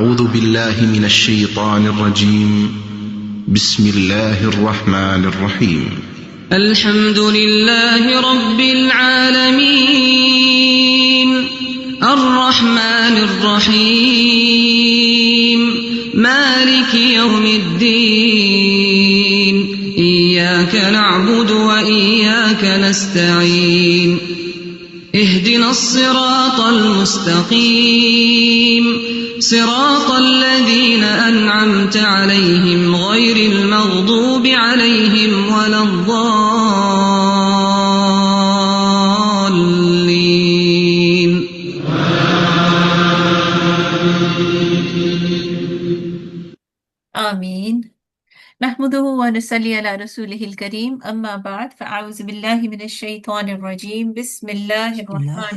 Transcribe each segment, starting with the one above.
أعوذ بالله من الشيطان الرجيم. بسم الله الرحمن الرحيم. الحمد لله رب العالمين الرحمن الرحيم مالك يوم الدين إياك نعبد وإياك نستعين اهدنا الصراط المستقيم صراط الذين أنعمت عليهم غير المغضوب عليهم ولا الضالين. آمين. نحمده ونصلي على رسوله الكريم أما بعد فأعوذ بالله من الشيطان الرجيم بسم الله الرحمن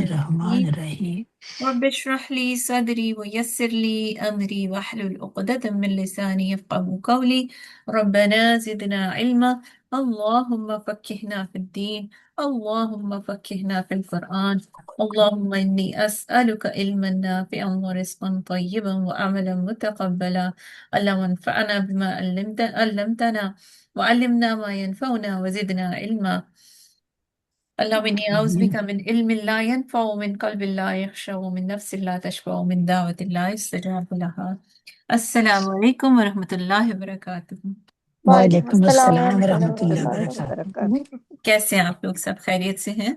الرحيم رب اشرح لي صدري ويسر لي أمري واحلل عقدة من لساني يفقهوا قولي ربنا زدنا علما اللهم فقهنا في الدين اللهم فقهنا في القرآن اللهم إني أسألك علما نافعا ورزقا طيبا وعملا متقبلا اللهم انفعنا بما علمتنا وعلمنا ما ينفعنا وزدنا علما اللهم إني أعوذ بك من علم لا ينفع ومن قلب لا يخشع ومن نفس لا تشبع ومن دعوة لا يستجاب لها. السلام علیکم ورحمۃ اللہ وبرکاتہ. وعلیکم السلام ورحمۃ اللہ وبرکاتہ. کیسے ہیں آپ لوگ؟ سب خیریت سے ہیں؟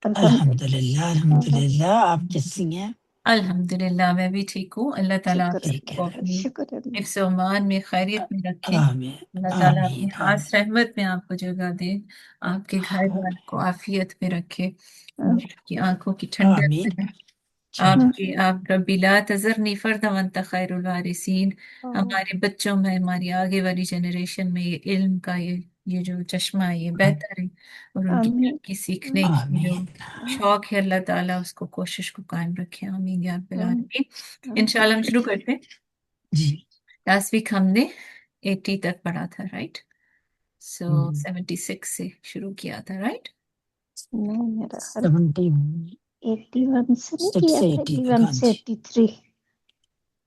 الحمدللہ الحمدللہ. آپ کیسی ہیں؟ الحمدللہ میں بھی ٹھیک ہوں. اللہ تعالیٰ آپ کو اپنی حفظ و امان میں خیریت میں رکھے. آمین اللہ تعالیٰ اپنی آمین خاص رحمت میں آپ کو جگہ دے. آپ کے گھر والوں کو عافیت میں رکھے. آپ کی آنکھوں کی ٹھنڈک آمین. میں آپ ربی لا تذرنی فردا وانت خیر الوارثین. ہمارے بچوں میں ہماری آگے والی جنریشن میں یہ علم کا یہ جو چشمہ ہے یہ بہتر ہے اور ان کی سیکھنے کی جو آمین. شوق ہے اللہ تعالیٰ اس کو کوشش کو قائم رکھے. آمین یا رب العالمین. انشاءاللہ ہم شروع کرتے ہیں. جی لاسٹ ویک ہم نے 80 تک پڑھا تھا رائٹ. سو 76 سے شروع کیا تھا رائٹ.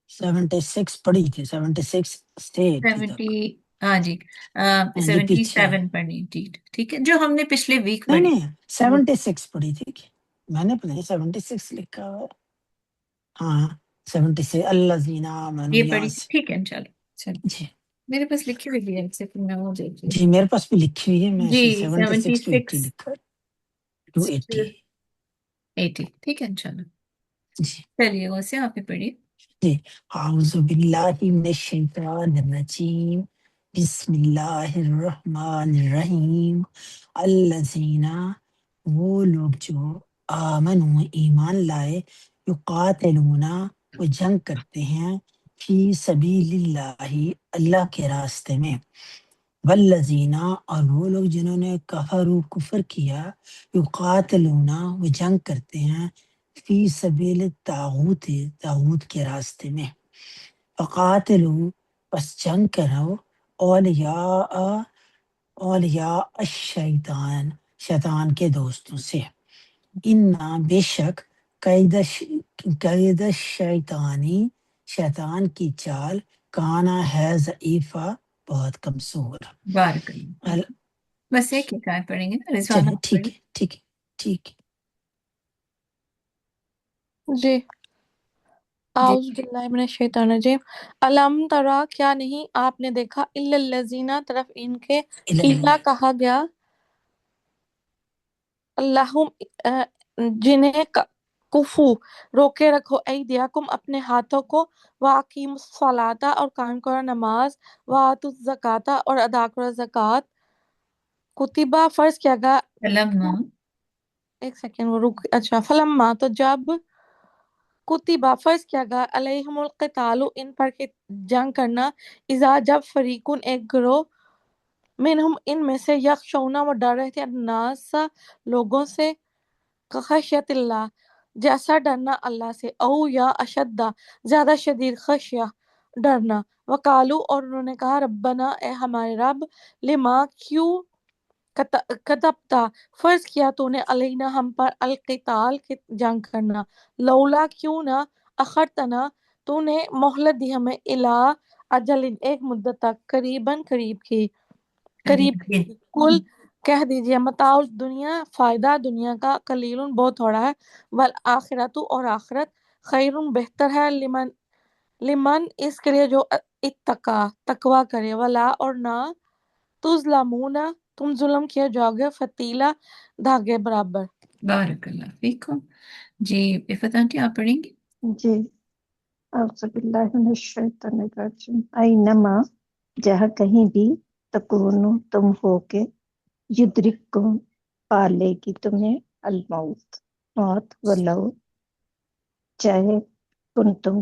76 پڑھی تھی. 76 سے 80 تک. ہاں جی 77 پڑھنی تھی. ٹھیک ہے جو ہم نے پچھلے ویک پڑھی. نہیں 76 پڑھی تھی. میں نے پتہ نہیں 76 لکھا ہوا ہے. ہاں 76 الذین آمنوا یہ پڑھی تھی. ٹھیک ہے انشاءاللہ. چلو جی میرے پاس لکھی ہوئی ہے سے پھر میں وہ دیکھ رہی جی میرے پاس بھی لکھی ہوئی ہے. میں جی 76 to 80 لکھا ہے. 80 ٹھیک ہے انشاءاللہ. جی چلیے ویسے آپ ہی پڑھیے. جی اعوذ باللہ من الشیطان الرجیم بسم اللہ الرحمن الرحیم. الذین وہ لوگ جو آمنوا ایمان لائے یقاتلون وہ جنگ کرتے ہیں فی سبیل اللہ اللہ کے راستے میں. والذین اور وہ لوگ جنہوں نے کفر کیا یقاتلون وہ جنگ کرتے ہیں فی سبیل الطاغوت طاغوت کے راستے میں. فقاتلوا پس جنگ کرو اولیاء الشیطان شیطان کے دوستوں سے. انا بے شک قید الشیطانی شیطان کی چال کانا ہے ضعیفہ بہت کمزور. بارک اللہ. بس ایک ہی کار پڑھیں گے نا رضوانہ. چلیں ٹھیک ہے ٹھیک ہے ٹھیک ہے. جی اعوذ باللہ من الشیطان الرجیم. علم ترا کیا نہیں آپ نے دیکھا الا الذین طرف ان کے قیلا کہا گیا اللہم جنہیں کفو روکے رکھو ایدیکم اپنے ہاتھوں کو واقیموا الصلاۃ اور قائم کرو نماز وآتوا الزکاۃ اور ادا کرو زکوٰۃ. کتبہ فرض کیا گیا فلما ایک سیکنڈ وہ رک اچھا فلما تو جب کتبہ فرض کیا گیا علیہم القتال ان پر کہ جنگ کرنا اذا جب فریقون ایک گروہ منہم ان میں سے یخشون وہ ڈر رہے تھے الناس لوگوں سے خشیت اللہ جیسا ڈرنا اللہ سے او یا اشدہ زیادہ شدید خشیہ ڈرنا. وقالو اور انہوں نے کہا ربنا اے ہمارے رب لما کیوں کتبتا فرض کیا تو نے علینا ہم پر القتال کے جنگ کرنا لولا کیوں نہ اخرتنا تو نے مہلت دی ہمیں الا اجل ایک مدت تک قریباً قریب کی کل کہہ دیجئے متاع دنیا فائدہ دنیا کا قلیل بہت تھوڑا ہے والآخرت اور آخرت خیر بہتر ہے لمن اس کے لیے جو اتقا تقوی کرے ولا اور نہ تظلمون تم ظلم کیا جاؤ گے فتیلہ دھاگے برابر. بارک اللہ فیکم. جی عفت آنٹی آپ پڑھیں گی؟ جی اعوذ باللہ من الشیطان الرجیم اینما جہاں کہیں بھی تکونو تم ہو کے یدرککم پالے گی تمہیں الموت موت ولو چاہے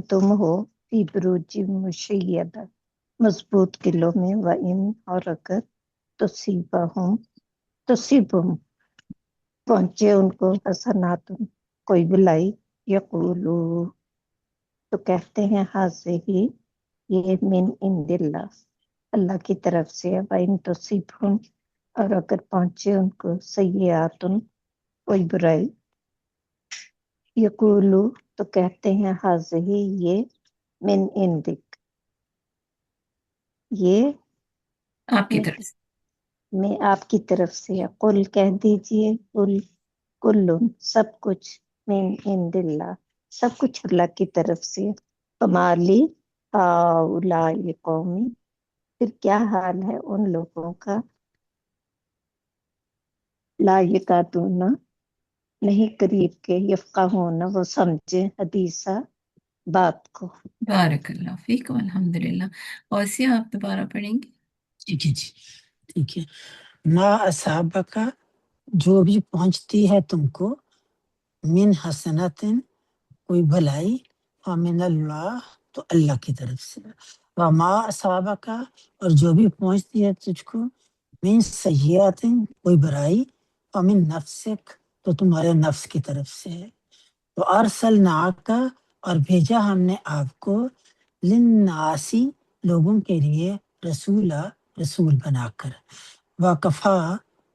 تم ہو فی بروج مشیدہ مضبوط قلعوں میں وَإِنْ اور اگر تصیبہم پہنچے ان کو حسنات کوئی بلائی یقولو تو کہتے ہیں حاضر ہی یہ من عند اللہ اللہ کی طرف سے ہے وَإِنْ تُصِبْهُمْ اور اگر پہنچے ان کو سیئات کوئی برائی یقولو تو کہتے ہیں حاضر ہی یہ من عندک یہ آپ کی طرف سے. میں آپ کی طرف سے ہے قل کہہ دیجئے قل کل سب کچھ من عند اللہ سب کچھ اللہ کی طرف سے کمالی ہؤلاء قومی پھر کیا حال ہے ان لوگوں کا لا یکادون نہیں قریب کے یفقہون وہ سمجھے حدیثہ بات کو. بارک اللہ فیکم. الحمدللہ. اور سے آپ دوبارہ پڑھیں گی؟ ٹھیک ہے جی ٹھیک ہے. ما اصحابہ کا جو بھی پہنچتی ہے تم کو من حسنتن کوئی بھلائی فمن اللہ تو اللہ کی طرف سے وما اصحابہ کا اور جو بھی پہنچتی ہے تجھ کو من سیئات کوئی برائی فمن نفسک تو تمہارے نفس کی طرف سے ہے تو ارسلناک اور بھیجا ہم نے آپ کو للناسی لوگوں کے لیے رسول بنا کر وکفا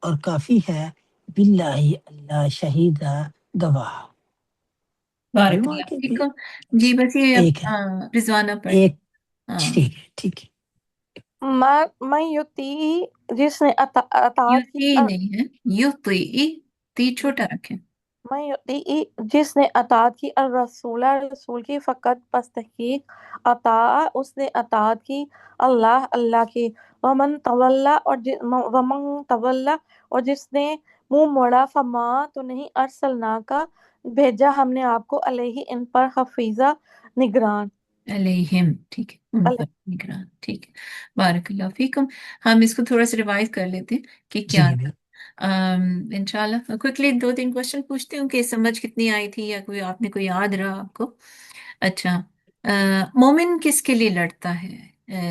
اور کافی ہے باللہ اللہ شہیدہ گواہ. بارک اللہ فیکم. جی بس یہ ایک ہے رضوانہ پڑھ. ایک ہاں ٹھیک ہے. میں یوتی جس نے اطاعت کی یوتی نہیں ہے یوتی تی چھوٹا رکھیں. میں یوتی جس نے اطاعت کی الرسول رسول کی فقط پس تحقیق اطاع اس نے اطاعت کی اللہ کی ومن تولا اور جس نے منہ موڑا فما تو نہیں ارسلنا کا بھیجا ہم نے آپ کو علیہ ان پر حفیظہ نگران. علیہم ٹھیک ہے ان پر نگران. ٹھیک ہے بارک اللہ فیکم. ہم اس کو تھوڑا سا ریوائز کر لیتے ہیں کہ کیا جی انشاءاللہ کوئکلی 2-3 کوشچن پوچھتی ہوں کہ سمجھ کتنی آئی تھی یا کوئی آپ نے کوئی یاد رہا آپ کو. اچھا مومن کس کے لیے لڑتا ہے؟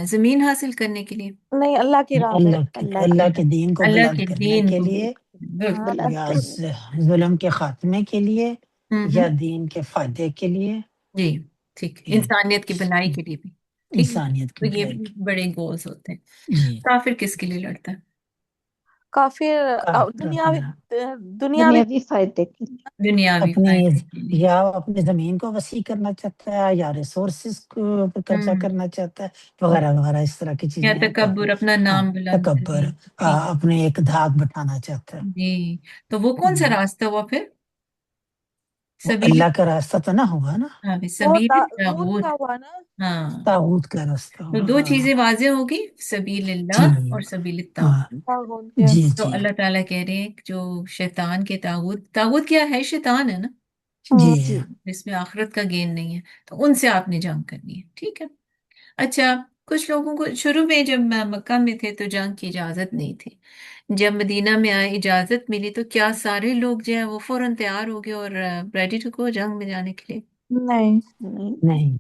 زمین حاصل کرنے کے لیے؟ نہیں اللہ کی راہ میں اللہ کے دین کو اللہ بلند کے کرنے دین کے کو لیے بلند یا کرنے ظلم کے خاتمے کے لیے ہوں یا دین کے فائدے کے لیے جی ٹھیک ہے انسانیت کی بھلائی کے لیے بھی. ٹھیک ہے انسانیت تو کی یہ بھلائی کے بڑے گولز ہوتے ہیں. جی کافر کس کے لیے لڑتا ہے؟ کافر اپنا دنیاوی دنیاوی فائدے کے لیے دنیاوی اپنی فائدے کے لیے. یا اپنی زمین کو وسیع کرنا چاہتا ہے یا ریسورسز کو پر قبضہ کرنا چاہتا ہے وغیرہ وغیرہ اس طرح کی یا چیزیں ہیں تکبر کافی. اپنا ہاں نام بلند تکبر کرنے. ٹھیک اپنے ایک دھاک بٹھانا چاہتا ہے. جی تو وہ کون سا راستہ ہوا پھر؟ وہ سبیل. اللہ کا راستہ تو نہ ہوگا نا ہاں وہ سبیل طاغوت طاغوت. کا ہوا نا. ہاں طاغوت کا راستہ تو ہوگا. 2 ہاں چیزیں واضح ہوگی سبیل جی اللہ اور سبیل ہاں الطاغوت. طاغوت جی yes. تو جی اللہ تعالیٰ کہہ رہے ہیں کہ جو شیطان کے طاغوت کیا ہے؟ شیطان ہے نا جی جی جس میں آخرت کا گین نہیں ہے. تو ان سے آپ نے جنگ کرنی ہے. ٹھیک ہے. اچھا کچھ لوگوں کو شروع میں جب مکہ میں تھے تو جنگ کی اجازت نہیں تھی. جب مدینہ میں آئے اجازت ملی تو کیا سارے لوگ جو ہے وہ فوراً تیار ہو گئے اور ریڈی ٹو گو جنگ میں جانے کے لیے؟ نہیں نہیں نہیں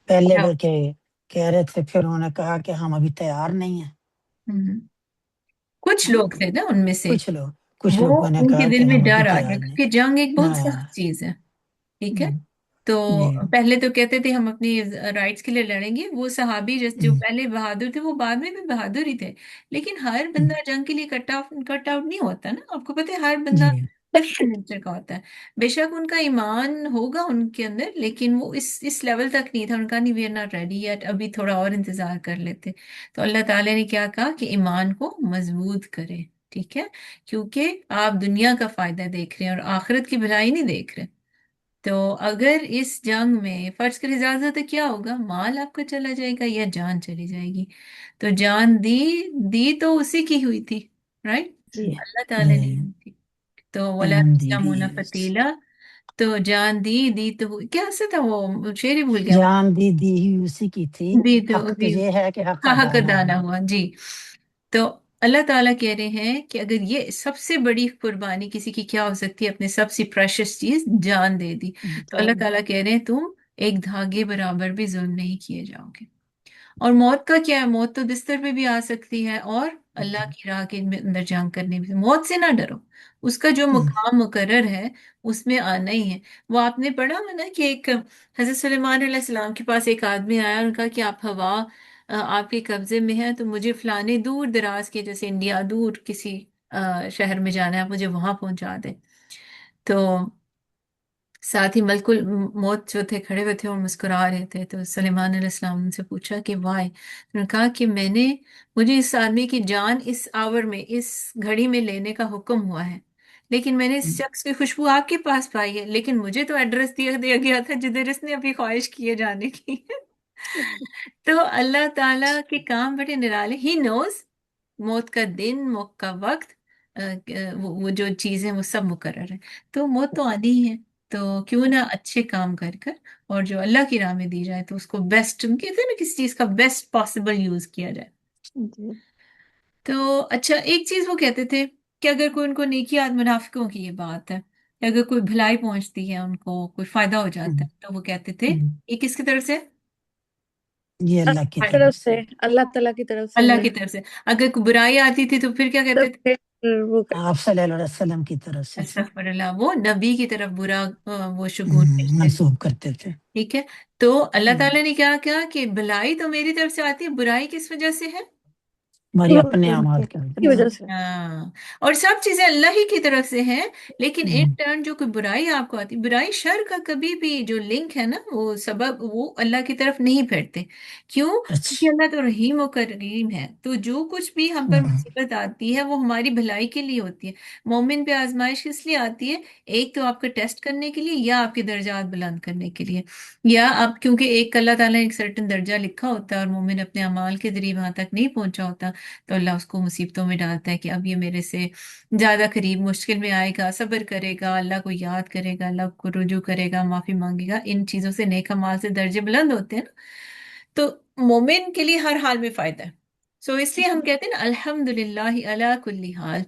پہلے اچھا. وہ کہہ رہے تھے پھر انہوں نے کہا کہ ہم ابھی تیار نہیں ہیں. ہم۔ کچھ لوگ تھے نا ان میں سے کچھ وہ لوگوں نے ان کے کہا کہ دل میں ہم ابھی ڈر آ گیا تیار نہیں. کیونکہ جنگ ایک بہت ہاں سخت چیز ہے. ٹھیک ہے. ہم، تو جی پہلے تو کہتے تھے ہم اپنی رائٹس کے لیے لڑیں گے. وہ صحابی جو پہلے بہادر تھے وہ بعد میں بھی بہادر ہی تھے. لیکن ہر بندہ جنگ کے لیے کٹ آؤٹ نہیں ہوتا نا. آپ کو پتہ ہے ہر جی بندہ نیچر کا ہوتا ہے. بے شک ان کا ایمان ہوگا ان کے اندر، لیکن وہ اس لیول تک نہیں تھا. ان کا نہیں، we are not ready yet, ابھی تھوڑا اور انتظار کر لیتے. تو اللہ تعالیٰ نے کیا کہا کہ ایمان کو مضبوط کرے. ٹھیک ہے، کیونکہ آپ دنیا کا فائدہ دیکھ رہے ہیں اور آخرت کی بھلائی نہیں دیکھ رہے. تو اگر اس جنگ میں فرض کر اجازت ہے، کیا ہوگا؟ مال آپ کا چلا جائے گا یا جان چلی جائے گی. تو جان دی تو اسی کی ہوئی تھی، رائٹ؟ جی اللہ تعالیٰ نے جی دی تھی. تو ولا جان دی دی تسلمون فتیلا، تو جان دی تو کیا سے تھا وہ شعر ہی بھول گیا. جان دی ہی اسی کی تھی، دی تو حق تو دی، یہ ہے کہ حق ہاں حق ادا نہ ادا ہوا. ہوا جی. تو اللہ تعالیٰ کہہ رہے ہیں کہ اگر یہ سب سے بڑی قربانی کسی کی کیا ہو سکتی ہے، اپنے سب سے پریشس چیز جان دے دی. تو اللہ جان تعالیٰ کہہ رہے ہیں تم ایک دھاگے برابر بھی ظلم نہیں کیے جاؤ گے. اور موت کا کیا ہے؟ موت تو بستر پہ بھی آ سکتی ہے، اور اللہ کی راہ کے اندر جنگ کرنے بھی. موت سے نہ ڈرو، اس کا جو مقام مقرر ہے اس میں آنا ہی ہے. وہ آپ نے پڑھا ہے نا کہ ایک حضرت سلیمان علیہ السلام کے پاس ایک آدمی آیا اور کہا کہ آپ ہوا آپ کے قبضے میں ہے، تو مجھے فلانے دور دراز کے، جیسے انڈیا دور کسی شہر میں جانا ہے، آپ مجھے وہاں پہنچا دیں. تو ساتھ ہی ملک الموت جو تھے کھڑے ہوئے تھے اور مسکرا رہے تھے. تو سلیمان علیہ السلام سے پوچھا کہ وائے؟ انہوں نے کہا کہ مجھے اس آدمی کی جان اس آور میں، اس گھڑی میں لینے کا حکم ہوا ہے، لیکن میں نے اس شخص کی خوشبو آپ کے پاس پائی ہے، لیکن مجھے تو ایڈریس دیا گیا تھا جدھر اس نے ابھی خواہش کیے جانے کی. تو اللہ تعالیٰ کے کام بڑے نرالے. ہی نوز موت کا دن، موت کا وقت، وہ جو چیزیں وہ سب مقرر ہے. تو موت تو آنی ہی ہے. تو کیوں نہ اچھے کام کر کر اور جو اللہ کی راہ میں دی جائے تو اس کو بیسٹ، کہتے ہیں نا کسی چیز کا بیسٹ پاسبل یوز کیا جائے. جی تو اچھا، ایک چیز وہ کہتے تھے کہ اگر کوئی ان کو نیکی، منافقوں کی یہ بات ہے کہ اگر کوئی بھلائی پہنچتی ہے، ان کو کوئی فائدہ ہو جاتا ہے، تو وہ کہتے تھے یہ کس کی طرف سے؟ یہ اللہ کی اللہ کی طرف طرف. سے، اللہ تعالیٰ کی طرف سے اللہ ہے. کی طرف سے. اگر کوئی برائی آتی تھی تو پھر کیا تو کہتے تھے؟ پھر وہ آپ صلی اللہ علیہ وسلم کی طرف سے استغفر اللہ، وہ نبی کی طرف برا وہ شگون بھیجتے تھے. منسوب کرتے تھے. ٹھیک ہے. تو اللہ تعالیٰ نے کیا کہا کہ بھلائی تو میری طرف سے آتی ہے، برائی کس وجہ سے ہے؟ ہماری اپنے اعمال کے کی وجہ سے. ہاں. اور سب چیزیں اللہ ہی کی طرف سے ہیں، لیکن ان ٹرن جو کوئی برائی آپ کو آتی، برائی شر کا کبھی بھی جو لنک ہے نا، وہ سبب وہ اللہ کی طرف نہیں پھیرتے. کیوں؟ کیونکہ اچھا. اللہ تو رحیم و کریم ہے. تو جو کچھ بھی ہم پر مصیبت آتی ہے وہ ہماری بھلائی کے لیے ہوتی ہے. مومن پہ آزمائش کس لیے آتی ہے؟ ایک تو آپ کا ٹیسٹ کرنے کے لیے، یا آپ کے درجات بلند کرنے کے لیے، یا آپ کیونکہ ایک اللہ تعالیٰ نے ایک سرٹن درجہ لکھا ہوتا ہے اور مومن اپنے اعمال کے ذریعے وہاں تک نہیں پہنچا ہوتا، تو اللہ اس کو مصیبتوں میں ڈالتا ہے کہ اب یہ میرے سے زیادہ قریب، مشکل میں آئے گا، صبر کرے گا، اللہ کو یاد کرے گا، اللہ کو رجوع کرے گا، معافی مانگے گا. ان چیزوں سے نیک اعمال سے درجے بلند ہوتے ہیں نا. تو مومن کے لیے ہر حال میں فائدہ ہے. سو اس لیے ہم کہتے ہیں نا الحمد للہ علی کل حال،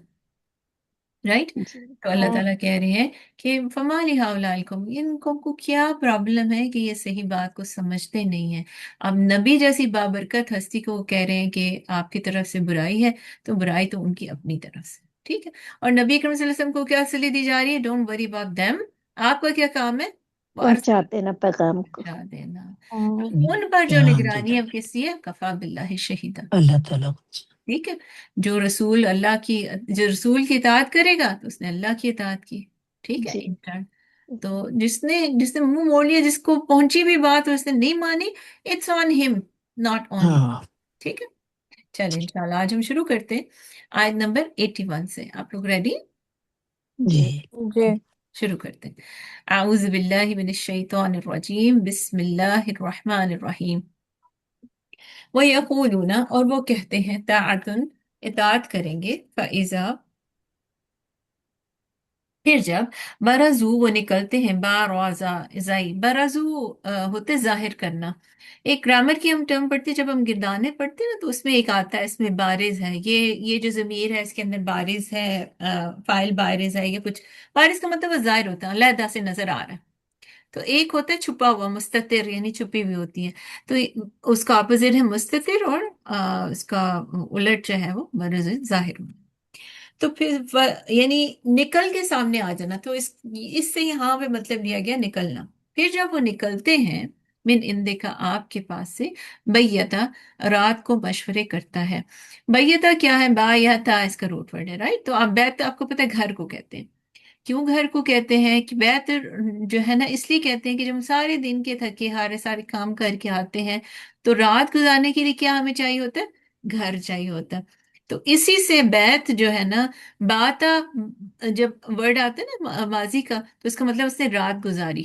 رائٹ. جی تو اللہ تعالیٰ کہہ رہے ہیں کہ فما لہؤلاء القوم، ان قوم کو کیا پرابلم ہے کہ یہ صحیح بات کو سمجھتے نہیں ہیں. اب نبی جیسی بابرکت ہستی کو وہ کہہ رہے ہیں کہ آپ کی طرف سے برائی ہے، تو برائی تو ان کی اپنی طرف سے. ٹھیک ہے. اور نبی کریم صلی اللہ علیہ وسلم کو کیا صلی دی جا رہی ہے؟ Don't worry about them. آپ کا کیا کام ہے؟ پہنچاتے نا پیغام کو. پہنچا دینا. ہاں. ان پر جو پیغام دے نگرانی دو اب کسی ہے؟ کفا باللہ شہیدا. اللہ تعالیٰ. ٹھیک ہے. جو رسول اللہ کی، جو رسول کی اطاعت کرے گا تو اس نے اللہ کی اطاعت کی. ٹھیک ہے. جی انٹرن. تو جس نے منہ موڑ لیا، جس کو پہنچی بھی بات اور اس نے نہیں مانی، اٹس آن ہم ناٹ آن یو. ہاں ٹھیک ہے. چلیں انشاءاللہ آج ہم شروع کرتے ہیں آیت نمبر 81 سے. آپ لوگ ریڈی؟ جی. جی. شروع کرتے ہیں. اعوذ باللہ من الشیطان الرجیم، بسم اللہ الرحمن الرحیم. وَيَقُولُونَ، اور وہ کہتے ہیں، طاعتن، اطاعت کریں گے، فَإِذَا، پھر جب، برزو، وہ نکلتے ہیں، بارزائی، برزو ہوتے ظاہر کرنا. ایک گرامر کی ہم ٹرم پڑھتے ہیں، جب ہم گردانے پڑھتے ہیں نا تو اس میں ایک آتا ہے، اس میں بارز ہے، یہ جو ضمیر ہے اس کے اندر بارز ہے، فاعل بارز ہے. یہ کچھ بارز کا مطلب وہ ظاہر ہوتا ہے، علیحدہ سے نظر آ رہا ہے. تو ایک ہوتا ہے چھپا ہوا، مستتر، یعنی چھپی ہوئی ہوتی ہے. تو اس کا اپوزٹ ہے مستتر، اور اس کا الٹ جو ہے وہ برز، ظاہر ہونا. تو پھر یعنی نکل کے سامنے آ جانا. تو اس سے یہاں پہ مطلب لیا گیا نکلنا. پھر جب وہ نکلتے ہیں، من اندکا، آپ کے پاس سے، بیتا، رات کو مشورے کرتا ہے. بیتا کیا ہے؟ با یا تا اس کا روٹ ورڈ ہے، رائٹ. تو آپ بیت، آپ کو پتہ ہے گھر کو کہتے ہیں. کیوں گھر کو کہتے ہیں کہ بیت جو ہے نا اس لیے کہتے ہیں کہ جب ہم سارے دن کے تھکے ہارے سارے کام کر کے آتے ہیں تو رات گزارنے کے لیے کیا ہمیں چاہیے ہوتا ہے؟ گھر چاہیے ہوتا ہے۔ تو اسی سے بیت جو ہے نا، باتا جب ورڈ آتا ہے نا ماضی کا، تو اس کا مطلب اس نے رات گزاری،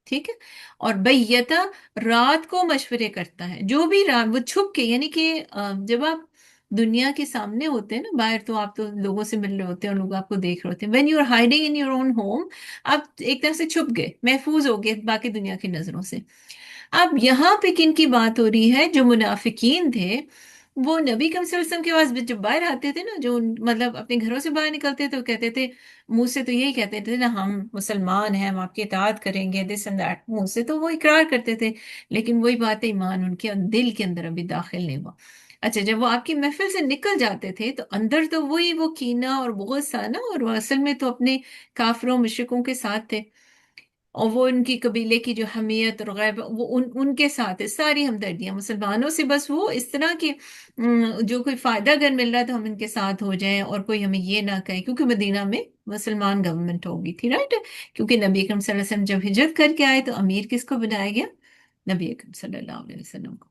ٹھیک ہے۔ اور بیتا رات کو مشورے کرتا ہے، جو بھی رات وہ چھپ کے، یعنی کہ جب آپ دنیا کے سامنے ہوتے ہیں نا باہر، تو آپ تو لوگوں سے مل رہے ہوتے ہیں اور لوگ آپ کو دیکھ رہے ہوتے ہیں۔ When you are hiding in your own home, آپ ایک طرح سے چھپ گئے، محفوظ ہو گئے باقی دنیا کی نظروں سے۔ اب یہاں پہ کن کی بات ہو رہی ہے؟ جو منافقین تھے، وہ نبی کریم صلی اللہ علیہ وسلم کے پاس جب باہر آتے تھے نا، جو مطلب اپنے گھروں سے باہر نکلتے تھے، وہ کہتے تھے منہ سے، تو یہی کہتے تھے نا ہم مسلمان ہیں، ہم آپ کی اطاعت کریں گے، دس اینڈ دیٹ، منہ سے تو وہ اقرار کرتے تھے، لیکن وہی بات ہے، ایمان ان کے دل کے اندر ابھی داخل نہیں ہوا۔ اچھا، جب وہ آپ کی محفل سے نکل جاتے تھے تو اندر تو وہی وہ کینہ اور بغض تھا نا، اور وہ اصل میں تو اپنے کافروں مشرکوں کے ساتھ تھے، اور وہ ان کی قبیلے کی جو حمیت اور غیب، وہ ان کے ساتھ ہے، ساری ہمدردیاں مسلمانوں سے، بس وہ اس طرح کی جو کوئی فائدہ اگر مل رہا ہے تو ہم ان کے ساتھ ہو جائیں، اور کوئی ہمیں یہ نہ کہے، کیونکہ مدینہ میں مسلمان گورنمنٹ ہوگی تھی، رائٹ؟ کیونکہ نبی اکرم صلی اللہ علیہ وسلم جب ہجرت کر کے آئے تو امیر کس کو بنایا گیا؟ نبی اکرم صلی اللہ علیہ وسلم کو۔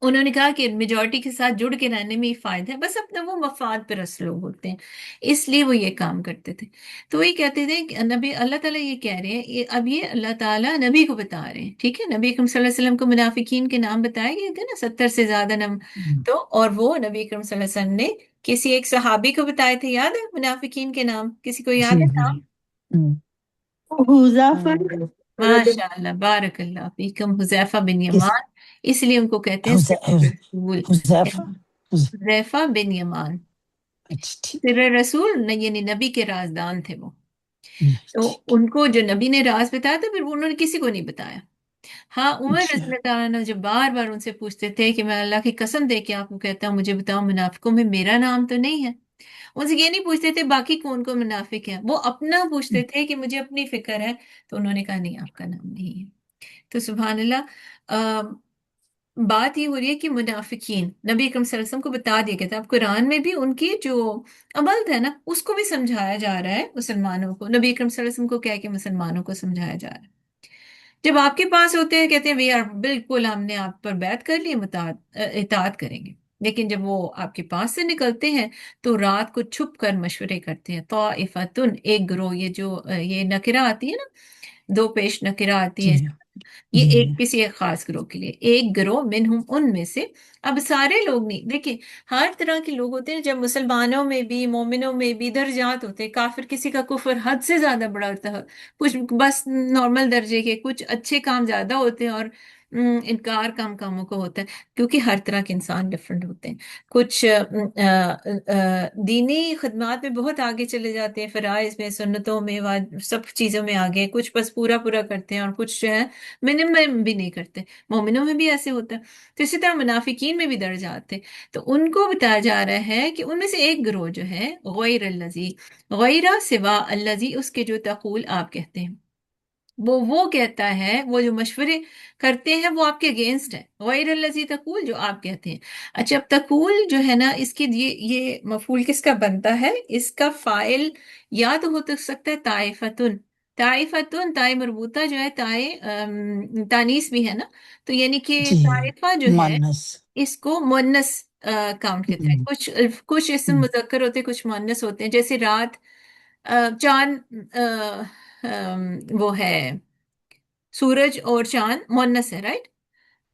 انہوں نے کہا کہ میجورٹی کے ساتھ جڑ کے رہنے میں ہی فائدہ ہے، بس اپنا وہ مفاد پرست لوگ ہوتے ہیں، اس لیے وہ یہ کام کرتے تھے۔ تو وہی کہتے تھے کہ نبی، اللہ تعالیٰ یہ کہہ رہے ہیں، اب یہ اللہ تعالیٰ نبی کو بتا رہے ہیں، ٹھیک ہے؟ نبی اکرم صلی اللہ علیہ وسلم کو منافقین کے نام بتائے گئے تھے نا، 70 سے زیادہ نام، تو اور وہ نبی اکرم صلی اللہ علیہ وسلم نے کسی ایک صحابی کو بتائے تھے، یاد ہے منافقین کے نام؟ کسی کو یاد جی ہے جی نام؟ حذیفہ ماشاء اللہ، بارک اللہ فیکم، حذیفہ بن کس یمان، اس لیے ان کو کہتے ہیں سر رسول، حذیفہ؟ حذیفہ بن یمان، اچھا ٹھیک سر رسول، یعنی نبی کے رازدان تھے وہ۔ ہے، تو ٹھیک ان کو جو نبی نے راز بتایا تھا، پھر انہوں نے کسی کو نہیں بتایا۔ ہاں، ہے، عمر رضی اچھا اللہ تعالیٰ عنہ جب بار بار ان سے پوچھتے تھے کہ میں اللہ کی قسم دے کے آپ کو کہتا ہوں، مجھے بتاؤ منافقوں میں میرا نام تو نہیں ہے، ان سے یہ نہیں پوچھتے تھے باقی کون کون منافق ہیں، وہ اپنا پوچھتے تھے کہ مجھے اپنی فکر ہے، تو انہوں نے کہا نہیں، آپ کا نام نہیں ہے۔ تو سبحان اللہ، بات یہ ہو رہی ہے کہ منافقین نبی اکرم صلی اللہ علیہ وسلم کو بتا دیا گیا تھا۔ اب قرآن میں بھی ان کی جو عمل ہے نا، اس کو بھی سمجھایا جا رہا ہے مسلمانوں کو، نبی اکرم صلی اللہ علیہ وسلم کو کہہ کے مسلمانوں کو سمجھایا جا رہا ہے۔ جب آپ کے پاس ہوتے ہیں کہتے ہیں وی آر، بالکل ہم نے آپ پر بیعت کر لی، اطاعت کریں گے، لیکن جب وہ آپ کے پاس سے نکلتے ہیں تو رات کو چھپ کر مشورے کرتے ہیں۔ طائفتن، ایک گروہ، یہ جو یہ نکرہ آتی ہے نا، دو پیش نکرہ آتی جی ہے، یہ جی جی ایک کسی ایک خاص گروہ کے لیے، ایک گروہ منہم، ان میں سے۔ اب سارے لوگ نہیں، دیکھیں ہر طرح کے لوگ ہوتے ہیں، جب مسلمانوں میں بھی مومنوں میں بھی درجات ہوتے ہیں، کافر کسی کا کفر حد سے زیادہ بڑا ہوتا ہے، کچھ بس نارمل درجے کے، کچھ اچھے کام زیادہ ہوتے ہیں، اور انکار کم کاموں کو ہوتا ہے، کیونکہ ہر طرح کے انسان ڈفرینٹ ہوتے ہیں۔ کچھ دینی خدمات میں بہت آگے چلے جاتے ہیں، فرائض میں، سنتوں میں، سب چیزوں میں آگے، کچھ بس پورا پورا کرتے ہیں، اور کچھ جو ہے منیمم بھی نہیں کرتے۔ مومنوں میں بھی ایسے ہوتا ہے، تو اسی طرح منافقین میں بھی درجات تھے۔ تو ان کو بتایا جا رہا ہے کہ ان میں سے ایک گروہ جو ہے، غیر الذی، غیرہ سوا، الذی اس کے جو تقول آپ کہتے ہیں، وہ کہتا ہے، وہ جو مشورے کرتے ہیں وہ آپ کے اگینسٹ ہے، غیر الذی تقول، جو آپ کہتے ہیں۔ اچھا، اب تقول جو ہے نا، اس کی یہ مفعول کس کا بنتا ہے؟ اس کا فاعل یا تو ہو سکتا ہے طائفتن، طائفتن، تائے مربوطہ جو ہے، تائے تانیس بھی ہے نا، تو یعنی کہ جی طائفہ جو ہے، مانس اس کو مونس کاؤنٹ کرتا ہے۔ کچھ اسم مذکر ہوتے ہیں، کچھ مونس ہوتے ہیں، جیسے رات، چاند، وہ ہے سورج اور چاند مونس ہے، رائٹ؟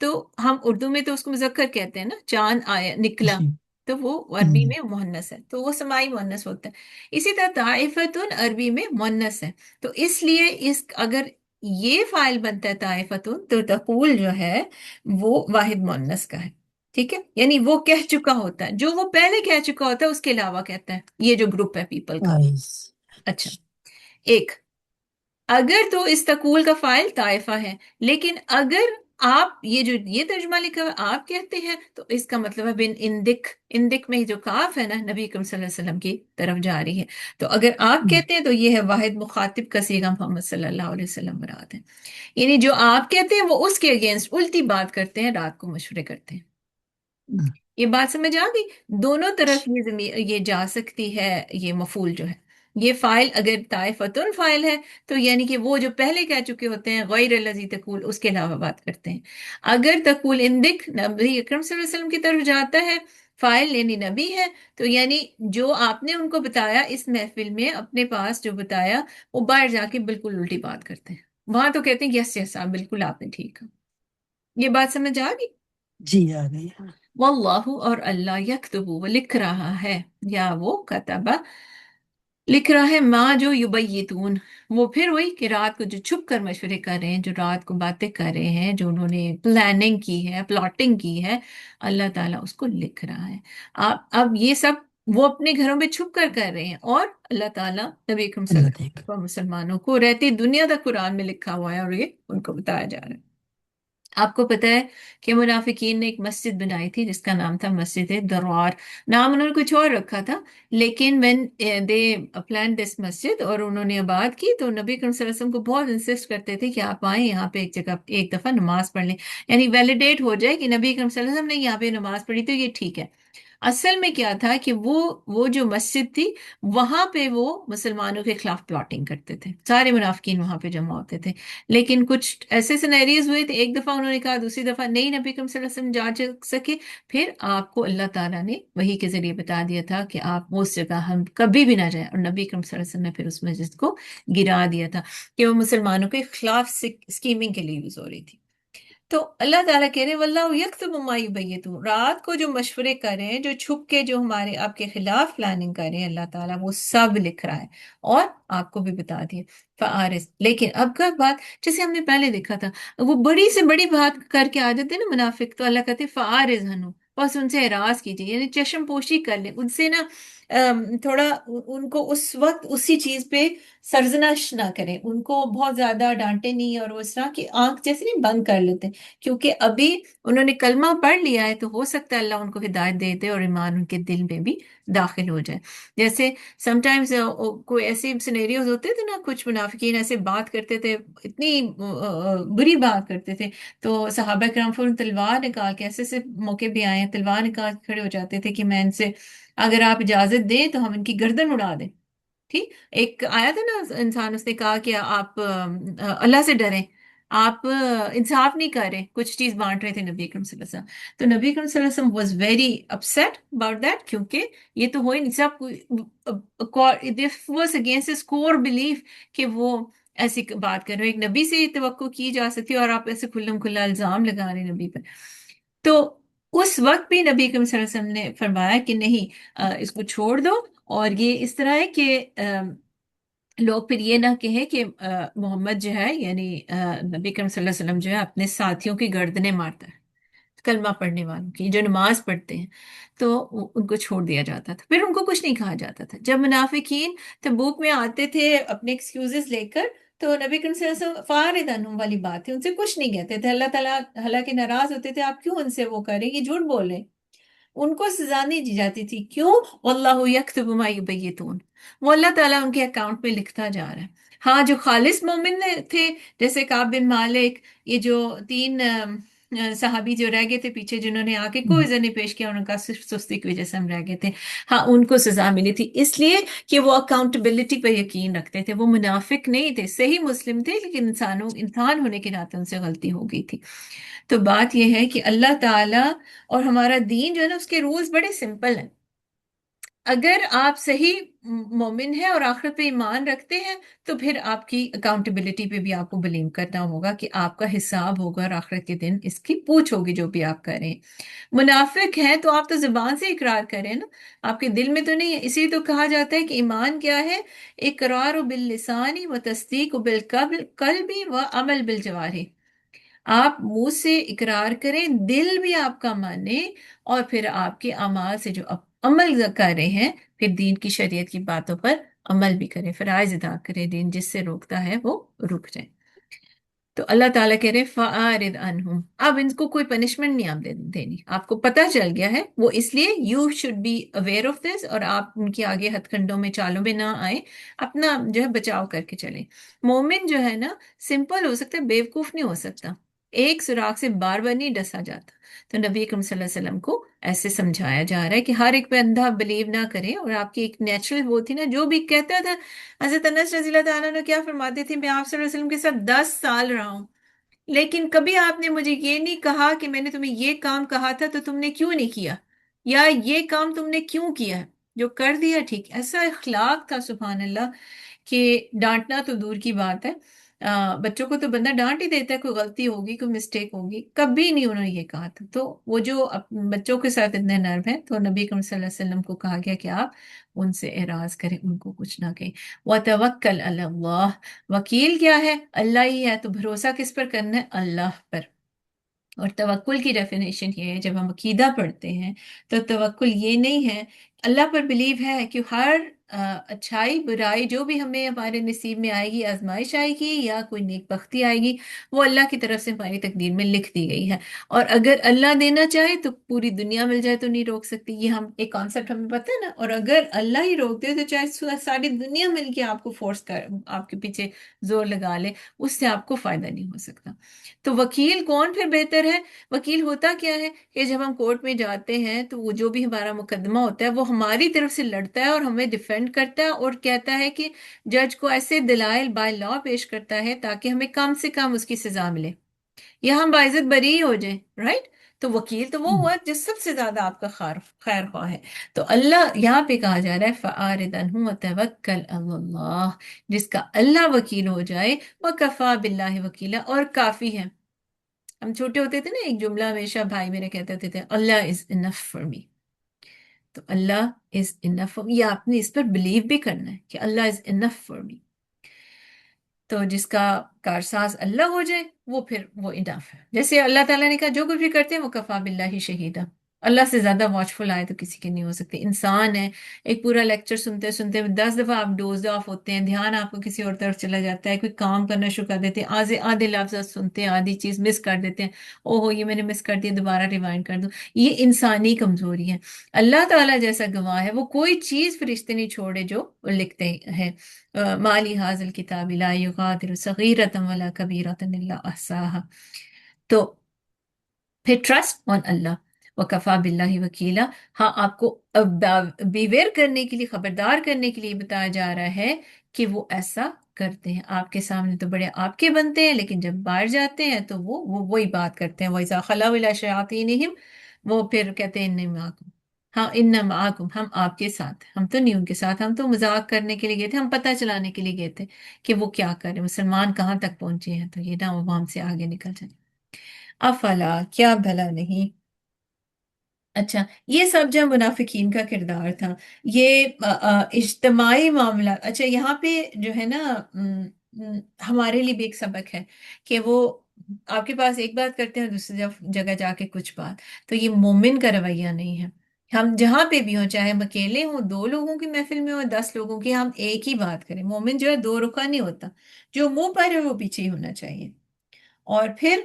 تو ہم اردو میں تو اس کو مذکر کہتے ہیں نا، چاند آیا نکلا، جی تو وہ عربی میں مؤنث ہے، تو وہ سماعی مؤنث ہوتا ہے۔ اسی طرح طائفتن عربی میں مؤنث ہے، تو اس لیے اگر یہ فاعل بنتا ہے طائفتن، تو تقول جو ہے وہ واحد مؤنث کا ہے، ٹھیک ہے؟ یعنی وہ کہہ چکا ہوتا ہے، جو وہ پہلے کہہ چکا ہوتا ہے اس کے علاوہ کہتا ہے، یہ جو گروپ ہے پیپل کا۔ نائس اچھا، ایک، اگر تو اس تقول کا فاعل طائفہ ہے، لیکن اگر آپ یہ ترجمہ لکھا ہوا آپ کہتے ہیں، تو اس کا مطلب ہے بن اندک، اندک میں جو کاف ہے نا، نبی اکرم صلی اللہ علیہ وسلم کی طرف جا رہی ہے، تو اگر آپ کہتے ہیں تو یہ ہے واحد مخاطب کا صیغہ محمد صلی اللہ علیہ وسلم مراد ہے، یعنی جو آپ کہتے ہیں وہ اس کے اگینسٹ الٹی بات کرتے ہیں، رات کو مشورے کرتے ہیں۔ یہ بات سمجھ آ گئی؟ دونوں طرف یہ جا سکتی ہے، یہ مفعول جو ہے۔ یہ فائل اگر طائفتن فائل ہے تو یعنی کہ وہ جو پہلے کہہ چکے ہوتے ہیں غیر الذی تقول، اس کے علاوہ بات کرتے ہیں. اگر تقول اندک نبی اکرم صلی اللہ علیہ وسلم کی طرف جاتا ہے، فائل یعنی نبی ہے، تو یعنی جو آپ نے ان کو بتایا اس محفل میں اپنے پاس جو بتایا، وہ باہر جا کے بالکل الٹی بات کرتے ہیں. وہاں تو کہتے ہیں یس یس آپ بالکل آپ نے ٹھیک ہے. یہ بات سمجھ آ گئی؟ جی آ گئی. واللہ، اور اللہ یکتب وہ لکھ رہا ہے، یا وہ کتبہ لکھ رہا ہے، ما جو یبیتون، وہ پھر وہی کہ رات کو جو چھپ کر مشورے کر رہے ہیں، جو رات کو باتیں کر رہے ہیں، جو انہوں نے پلاننگ کی ہے، پلاٹنگ کی ہے، اللہ تعالیٰ اس کو لکھ رہا ہے. اب یہ سب وہ اپنے گھروں میں چھپ کر کر رہے ہیں، اور اللہ تعالیٰ نبی اکرم صلی اللہ اللہ علیہ دیکھ. وسلم کو، مسلمانوں کو رہتی دنیا تک قرآن میں لکھا ہوا ہے، اور یہ ان کو بتایا جا رہا ہے. آپ کو پتہ ہے کہ منافقین نے ایک مسجد بنائی تھی جس کا نام تھا مسجد درار. نام انہوں نے کچھ اور رکھا تھا، لیکن when they planned this مسجد اور انہوں نے آباد کی، تو نبی کریم صلی اللہ علیہ وسلم کو بہت انسسٹ کرتے تھے کہ آپ آئیں یہاں پہ ایک جگہ ایک دفعہ نماز پڑھ لیں، یعنی ویلیڈیٹ ہو جائے کہ نبی کریم صلی اللہ علیہ وسلم نے یہاں پہ نماز پڑھی تو یہ ٹھیک ہے. اصل میں کیا تھا کہ وہ جو مسجد تھی وہاں پہ وہ مسلمانوں کے خلاف پلاٹنگ کرتے تھے، سارے منافقین وہاں پہ جمع ہوتے تھے. لیکن کچھ ایسے سینیریوز ہوئے تھے، ایک دفعہ انہوں نے کہا، دوسری دفعہ نہیں نبی کریم صلی اللہ علیہ وسلم جا سکے، پھر آپ کو اللہ تعالیٰ نے وحی کے ذریعے بتا دیا تھا کہ آپ اس جگہ ہم کبھی بھی نہ جائیں، اور نبی کریم صلی اللہ علیہ وسلم نے پھر اس مسجد کو گرا دیا تھا کہ وہ مسلمانوں کے خلاف اسکیمنگ کے لیے یوز ہو رہی تھی. تو اللہ تعالیٰ کہہ رہے واللہ یکتب ما یبیتون، رات کو جو مشورے کر رہے ہیں، جو چھپ کے جو ہمارے آپ کے خلاف پلاننگ کر رہے ہیں، اللہ تعالیٰ وہ سب لکھ رہا ہے اور آپ کو بھی بتا دیا. فعارض، لیکن اب کا بات جیسے ہم نے پہلے دیکھا تھا، وہ بڑی سے بڑی بات کر کے آ جاتے ہیں نا منافق، تو اللہ کہتے ہیں فعارض عنہم، بس ان سے اعراض کیجیے، یعنی چشم پوشی کر لیں ان سے نا، تھوڑا ان کو اس وقت اسی چیز پہ سرزنش نہ کریں، ان کو بہت زیادہ ڈانٹے نہیں، اور وہ اس طرح کی آنکھ جیسے نہیں بند کر لیتے، کیونکہ ابھی انہوں نے کلمہ پڑھ لیا ہے، تو ہو سکتا ہے اللہ ان کو ہدایت دے دے اور ایمان ان کے دل میں بھی داخل ہو جائے. جیسے سم ٹائمز کوئی ایسے سینیریوز ہوتے تھے نا، کچھ منافقین ایسے بات کرتے تھے، اتنی بری بات کرتے تھے، تو صحابہ کرام فوراً تلوار نکال کے، ایسے ایسے موقع بھی آئے ہیں، تلوار نکال کے کھڑے ہو جاتے تھے کہ میں ان سے اگر آپ اجازت دیں تو ہم ان کی گردن اڑا دیں. ٹھیک، ایک آیا تھا نا انسان، اس نے کہا کہ آپ اللہ سے ڈریں، آپ انصاف نہیں کر رہے، کچھ چیز بانٹ رہے تھے نبی اکرم صلی اللہ علیہ وسلم. تو نبی اکرم صلی اللہ علیہ وسلم was very upset about that, کیونکہ یہ تو ہو ہی نہیں سب was against his core belief کہ وہ ایسی بات کر رہے ہیں. ایک نبی سے یہ توقع کی جا سکتی ہے اور آپ ایسے کھلم کھلا الزام لگا رہے ہیں نبی پر. تو اس وقت بھی نبی اکرم صلی اللہ علیہ وسلم نے فرمایا کہ نہیں، اس کو چھوڑ دو. اور یہ اس طرح ہے کہ لوگ پھر یہ نہ کہیں کہ محمد جو ہے، یعنی نبی کریم صلی اللہ علیہ وسلم جو ہے اپنے ساتھیوں کی گردنیں مارتا ہے، کلمہ پڑھنے والوں کی جو نماز پڑھتے ہیں، تو ان کو چھوڑ دیا جاتا تھا، پھر ان کو کچھ نہیں کہا جاتا تھا. جب منافقین تبوک میں آتے تھے اپنے ایکسکیوزز لے کر، تو نبی کریم صلی اللہ علیہ وسلم فارض عنہم والی بات تھی، ان سے کچھ نہیں کہتے تھے. اللہ تعالیٰ حالانکہ ناراض ہوتے تھے، آپ کیوں ان سے وہ کریں، یہ جھوٹ بول رہے ہیں. ان کو سزا نہیں دی جاتی تھی، کیوں؟ واللہ یکتب ما یبیتون، وہ اللہ تعالیٰ ان کے اکاؤنٹ میں لکھتا جا رہا ہے. ہاں، جو خالص مومن تھے جیسے کعب بن مالک، یہ جو تین صحابی جو رہ گئے تھے پیچھے، جنہوں نے آ کے کوئی عذر نہیں پیش کیا، ان کا صرف سستی کی وجہ سے ہم رہ گئے تھے، ہاں ان کو سزا ملی تھی، اس لیے کہ وہ اکاؤنٹیبلٹی پہ یقین رکھتے تھے. وہ منافق نہیں تھے، صحیح مسلم تھے، لیکن انسان ہونے کے ناطے ان سے غلطی ہو گئی تھی. تو بات یہ ہے کہ اللہ تعالیٰ اور ہمارا دین جو ہے نا، اس کے رولز بڑے سمپل ہیں. اگر آپ صحیح مومن ہیں اور آخرت پہ ایمان رکھتے ہیں، تو پھر آپ کی اکاؤنٹیبلٹی پہ بھی آپ کو بلیم کرنا ہوگا کہ آپ کا حساب ہوگا، اور آخرت کے دن اس کی پوچھ ہوگی جو بھی آپ کریں. منافق ہیں تو آپ تو زبان سے اقرار کریں نا، آپ کے دل میں تو نہیں ہے. اسی تو کہا جاتا ہے کہ ایمان کیا ہے؟ اقرار باللسان و تصدیق بالقلب و عمل بالجوارح. آپ منہ سے اقرار کریں، دل بھی آپ کا مانے، اور پھر آپ کے اعمال سے جو عمل کر رہے ہیں، پھر دین کی شریعت کی باتوں پر عمل بھی کریں، فرائض ادا کریں، دین جس سے روکتا ہے وہ رک جائے. تو اللہ تعالیٰ کہہ رہے فَأَعْرِضْ عَنْهُمْ، اب ان کو کوئی پنشمنٹ نہیں آپ دینی، آپ کو پتہ چل گیا ہے. وہ اس لیے you should be aware of this, اور آپ ان کے آگے ہتھ کنڈوں میں چالوں میں نہ آئیں، اپنا جو ہے بچاؤ کر کے چلیں. مومن جو ہے نا سمپل ہو سکتا ہے، بیوقوف نہیں ہو سکتا. ایک سوراخ سے بار بار نہیں ڈسا جاتا. تو نبی اکرم صلی اللہ علیہ وسلم کو ایسے سمجھایا جا رہا ہے کہ ہر ایک پہ اندھا بلیو نہ کریں. اور آپ کی ایک نیچرل وہ تھی نا، جو بھی کہتا تھا. حضرت انس رضی اللہ تعالیٰ نے کیا فرماتے تھے، میں آپ صلی اللہ علیہ وسلم کے ساتھ 10 سال رہا ہوں، لیکن کبھی آپ نے مجھے یہ نہیں کہا کہ میں نے تمہیں یہ کام کہا تھا تو تم نے کیوں نہیں کیا، یا یہ کام تم نے کیوں کیا ہے، جو کر دیا ٹھیک. ایسا اخلاق تھا سبحان اللہ کہ ڈانٹنا تو دور کی بات ہے. بچوں کو تو بندہ ڈانٹ ہی دیتا ہے، کوئی غلطی ہوگی، کوئی مسٹیک ہوگی. کبھی نہیں انہوں نے یہ کہا تھا. تو وہ جو بچوں کے ساتھ اتنے نرم ہیں، تو نبی کریم صلی اللہ علیہ وسلم کو کہا گیا کہ آپ ان سے اعراض کریں، ان کو کچھ نہ کہیں. وَتَوَكَّلْ عَلَى اللَّهِ، وکیل کیا ہے؟ اللہ ہی ہے. تو بھروسہ کس پر کرنا ہے؟ اللہ پر. اور توکل کی ڈیفینیشن یہ ہے، جب ہم عقیدہ پڑھتے ہیں تو توکل یہ نہیں ہے، اللہ پر بلیو ہے کہ ہر اچھائی برائی جو بھی ہمیں ہمارے نصیب میں آئے گی، آزمائش آئے گی یا کوئی نیک بختی آئے گی، وہ اللہ کی طرف سے ہماری تقدیر میں لکھ دی گئی ہے. اور اگر اللہ دینا چاہے تو پوری دنیا مل جائے تو نہیں روک سکتی. یہ ہم ایک کانسیپٹ ہمیں پتہ ہے نا. اور اگر اللہ ہی روک دے تو چاہے ساری دنیا مل کے آپ کو فورس کر، آپ کے پیچھے زور لگا لے، اس سے آپ کو فائدہ نہیں ہو سکتا. تو وکیل کون پھر بہتر ہے؟ وکیل ہوتا کیا ہے کہ جب ہم کورٹ میں جاتے ہیں تو وہ جو بھی ہمارا مقدمہ ہوتا ہے وہ ہماری طرف سے لڑتا ہے اور ہمیں ڈیفینڈ کرتا ہے، اور کہتا ہے کہ جج کو ایسے دلائل بائی لا پیش کرتا ہے تاکہ ہمیں کم سے کم اس کی سزا ملے یا ہم باعزت بری ہو جائیں. رائٹ؟ تو وکیل تو وہ ہوا جو سب سے زیادہ آپ کا خیر خواہ ہے. تو اللہ یہاں پہ کہا جا رہا ہے فَأَعْرِضْ عَنْهُ وَتَوَكَّلْ عَلَى اللَّهِ، جس کا اللہ وکیل ہو جائے، وَكَفَى بِاللَّهِ وَكِيلًا، اور کافی ہے. ہم چھوٹے ہوتے تھے نا، ایک جملہ ہمیشہ بھائی میرے کہتے ہوتے تھے، اللہ از انف فار می. تو اللہ از انف فار می، یہ آپ نے اس پر بلیو بھی کرنا ہے کہ اللہ از انف فار می. تو جس کا کارساز اللہ ہو جائے وہ پھر وہ انف ہے. جیسے اللہ تعالیٰ نے کہا جو کچھ بھی کرتے ہیں وہ کفا باللہ شہیدہ، اللہ سے زیادہ واچفل آئے تو کسی کے نہیں ہو سکتے. انسان ہے، ایک پورا لیکچر سنتے سنتے 10 دفعہ آپ ڈوز آف ہوتے ہیں، دھیان آپ کو کسی اور طرف چلا جاتا ہے، کوئی کام کرنا شروع کر دیتے ہیں، آدھے لفظ سنتے ہیں، آدھی چیز مس کر دیتے ہیں، او ہو یہ میں نے مس کر دیا، دوبارہ ریوائنڈ کر دوں. یہ انسانی کمزوری ہے. اللہ تعالیٰ جیسا گواہ ہے، وہ کوئی چیز فرشتے نہیں چھوڑے جو وہ لکھتے ہیں. مالی حاض الکتاب لا یغادر صغیرۃ ولا کبیرۃ الا احصاها. تو پھر ٹرسٹ آن اللہ، وکفا باللہ وکیلا. ہاں آپ کو بیویئر کرنے کے لیے، خبردار کرنے کے لیے بتایا جا رہا ہے کہ وہ ایسا کرتے ہیں. آپ کے سامنے تو بڑے آپ کے بنتے ہیں، لیکن جب باہر جاتے ہیں تو وہ وہی بات کرتے ہیں. وَإِذَا خَلَوْا إِلَىٰ شَيَاطِينِهِمْ، وہ پھر کہتے ہیں اِنَّنِي مَعَكُمْ، ہاں اِنَّ مَعَكُمْ، ہم آپ کے ساتھ ہیں. ہم تو نہیں ان کے ساتھ، ہم تو مذاق کرنے کے لیے گئے تھے، ہم پتہ چلانے کے لیے گئے تھے کہ وہ کیا کر رہے ہیں، مسلمان کہاں تک پہنچے ہیں، تو یہ نہ وہ ہم سے آگے نکل جائیں. افلا، کیا بھلا نہیں. اچھا، یہ سب جو منافقین کا کردار تھا، یہ اجتماعی معاملات. اچھا یہاں پہ جو ہے نا ہمارے لیے بھی ایک سبق ہے کہ وہ آپ کے پاس ایک بات کرتے ہیں اور دوسری جگہ جا کے کچھ بات. تو یہ مومن کا رویہ نہیں ہے. ہم جہاں پہ بھی ہوں، چاہے ہم اکیلے ہوں، 2 لوگوں کی محفل میں ہوں، 10 لوگوں کی، ہم ایک ہی بات کریں. مومن جو ہے 2 رخا نہیں ہوتا، جو منہ پر ہے وہ پیچھے ہی ہونا چاہیے. اور پھر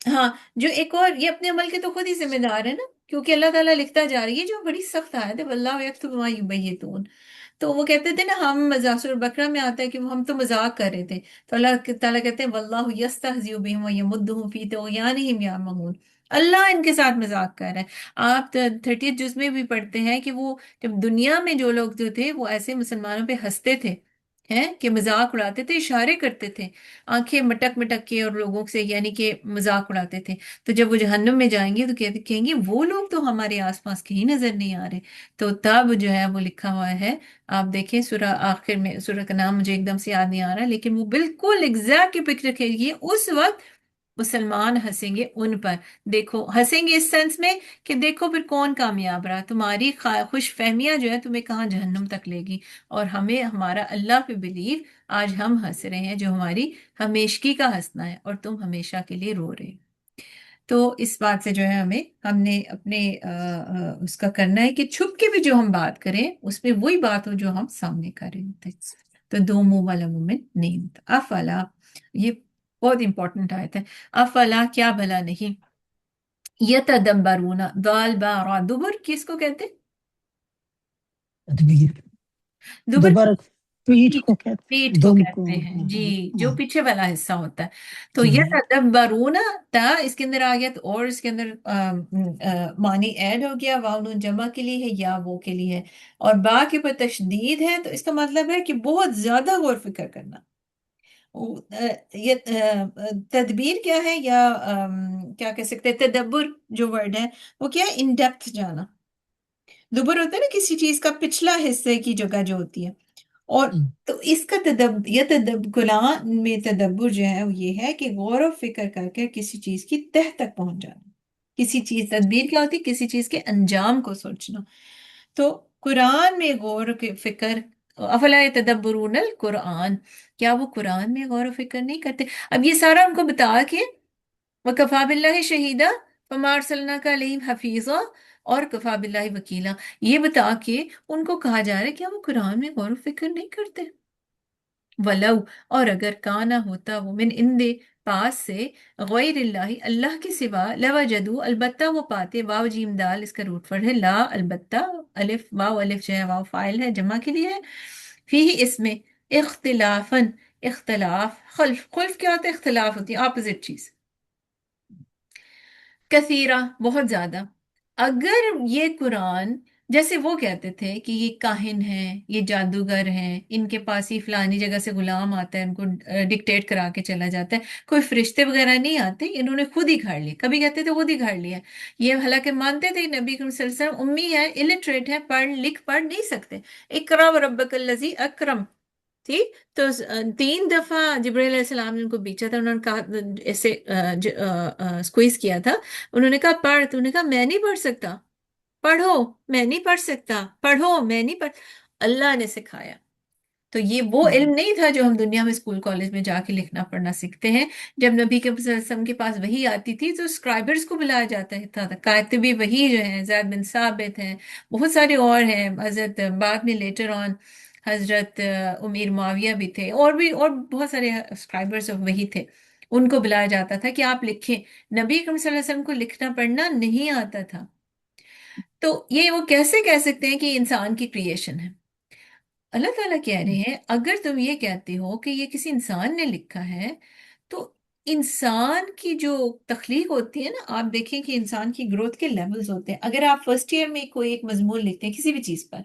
ہاں، جو ایک اور، یہ اپنے عمل کے تو خود ہی ذمہ دار ہے نا، کیونکہ اللہ تعالیٰ لکھتا جا رہی ہے جو بڑی سخت آیت ہے، واللہ یکتب ما یبیتون. تو وہ کہتے تھے نا، ہم سورہ البقرہ میں آتا ہے کہ ہم تو مذاق کر رہے تھے، تو اللہ تعالیٰ کہتے ہیں واللہ یستہزئ بہم ویمدہم فی طغیانہم یعمہون. اللہ ان کے ساتھ مذاق کر رہا ہے. آپ 30 جز میں بھی پڑھتے ہیں کہ وہ جب دنیا میں جو لوگ جو تھے وہ ایسے مسلمانوں پہ ہنستے تھے ہیں کہ مذاق اڑاتے تھے، اشارے کرتے تھے، آنکھیں مٹک مٹک کے، اور لوگوں سے یعنی کہ مذاق اڑاتے تھے. تو جب وہ جہنم میں جائیں گے تو کہیں گے وہ لوگ تو ہمارے آس پاس کہیں نظر نہیں آ رہے. تو تب جو ہے وہ لکھا ہوا ہے، آپ دیکھیں سورہ آخر میں، سورہ کا نام مجھے ایک دم سے یاد نہیں آ رہا، لیکن وہ بالکل ایگزیکٹ پکچر رکھے گی. اس وقت مسلمان ہنسیں گے ان پر. دیکھو ہنسیں گے اس سینس میں کہ دیکھو پھر کون کامیاب رہا، تمہاری خوش فہمیاں جو ہے تمہیں کہاں جہنم تک لے گی. اور ہمیں ہمارا اللہ پہ بلیو، آج ہم ہنس رہے ہیں جو ہماری ہمیشگی کا ہنسنا ہے، اور تم ہمیشہ کے لیے رو رہے. تو اس بات سے جو ہے ہم نے اپنے اس کا کرنا ہے کہ چھپ کے بھی جو ہم بات کریں اس میں وہی بات ہو جو ہم سامنے کر رہے ہوتے ہیں. تو 2 منہ والا مومن نہیں ہوتا. افلا، یہ بہت امپورٹنٹ آیت ہے. افلا، کیا بھلا نہیں، یتدبرون، دال با را، دبر کس کو کہتے ہیں؟ تدبیر، دبر دوبارہ پیٹھ کو کہتے پیٹھ ہیں، کو دم کو، کہتے ہیں جی، جو ہاں، پیچھے والا حصہ ہوتا ہے. تو جی یتدبرون تا اس کے اندر آ گیا، تو اور اس کے اندر معنی ایڈ ہو گیا، واو نون جمع کے لیے ہے یا وہ کے لیے ہے، اور با کے اوپر تشدید ہے، تو اس کا مطلب ہے کہ بہت زیادہ غور فکر کرنا. یہ تدبیر کیا ہے، یا کیا کہہ سکتے ہیں، تدبر جو ورڈ ہے وہ کیا ہے، ان ڈیپتھ جانا. دبر ہوتا ہے نا کسی چیز کا پچھلا حصے کی جگہ جو ہوتی ہے، اور تو اس کا یہ قرآن میں تدبر جو ہے وہ یہ ہے کہ غور و فکر کر کے کسی چیز کی تہ تک پہنچ جانا. کسی چیز، تدبیر کیا ہوتی ہے، کسی چیز کے انجام کو سوچنا. تو قرآن میں غور و فکر، افلا یتدبرون القرآن، کیا وہ قرآن میں غور و فکر نہیں کرتے؟ اب یہ سارا ان کو بتا کے وَكَفَى بِاللَّهِ شَهِيدًا وَمَا أَرْسَلْنَاكَ عَلَيْهِمْ حَفِيظًا، اور کفا باللہ وکیلا، یہ بتا کے ان کو کہا جا رہا ہے کیا وہ قرآن میں غور و فکر نہیں کرتے؟ ولو، اور اگر کانا ہوتا وہ من اندے، پاس سے، غیر اللہ، اللہ کے سوا، لوجدو، البتہ وہ پاتے، واو جیم دال اس کا روٹ فرڈ ہے، لا البتہ، الف واو، الف جو ہے واو فائل ہے جمع کے لیے ہے، فی اس میں اختلافاً، اختلاف، خلف کیا ہوتا ہے، اختلاف ہوتی ہے اپوزٹ چیز، کثیرہ بہت زیادہ. اگر یہ قرآن، جیسے وہ کہتے تھے کہ یہ کاہن ہیں، یہ جادوگر ہیں، ان کے پاس ہی فلانی جگہ سے غلام آتا ہے، ان کو ڈکٹیٹ کرا کے چلا جاتا ہے، کوئی فرشتے وغیرہ نہیں آتے، انہوں نے خود ہی گھڑ لی. کبھی کہتے تھے خود ہی گھڑ لیا. یہ حالانکہ مانتے تھے نبی کریم صلی اللہ علیہ وسلم امی ہے، الٹریٹ ہے، پڑھ نہیں سکتے. اقرا وربک الذی اکرم ٹھیک. تو 3 دفعہ جبرائیل علیہ السلام نے ان کو بیچا تھا، انہوں نے کہا ایسے سکویز کیا تھا، انہوں نے کہا پڑھ، تو انہوں نے کہا میں نہیں پڑھ سکتا. پڑھو، میں نہیں پڑھ سکتا. پڑھو، میں نہیں پڑھ. اللہ نے سکھایا. تو یہ وہ علم نہیں تھا جو ہم دنیا میں اسکول کالج میں جا کے لکھنا پڑھنا سیکھتے ہیں. جب نبی کے صلی اللہ علیہ وسلم کے پاس وحی آتی تھی تو اسکرائبرز کو بلایا جاتا تھا، کاتبی وحی جو ہیں، زید بن ثابت ہیں، بہت سارے اور ہیں، حضرت بعد میں لیٹر آن حضرت امیر معاویہ بھی تھے، اور بہت سارے اسکرائبرز وحی تھے. ان کو بلایا جاتا تھا کہ آپ لکھیں. نبی اکرم صلی اللہ علیہ وسلم کو لکھنا پڑھنا نہیں آتا تھا. تو یہ وہ کیسے کہہ سکتے ہیں کہ یہ انسان کی کریشن ہے؟ اللہ تعالیٰ کہہ رہے ہیں اگر تم یہ کہتے ہو کہ یہ کسی انسان نے لکھا ہے، تو انسان کی جو تخلیق ہوتی ہے نا، آپ دیکھیں کہ انسان کی گروتھ کے لیولز ہوتے ہیں. اگر آپ فرسٹ ایئر میں کوئی ایک مضمون لکھتے ہیں کسی بھی چیز پر،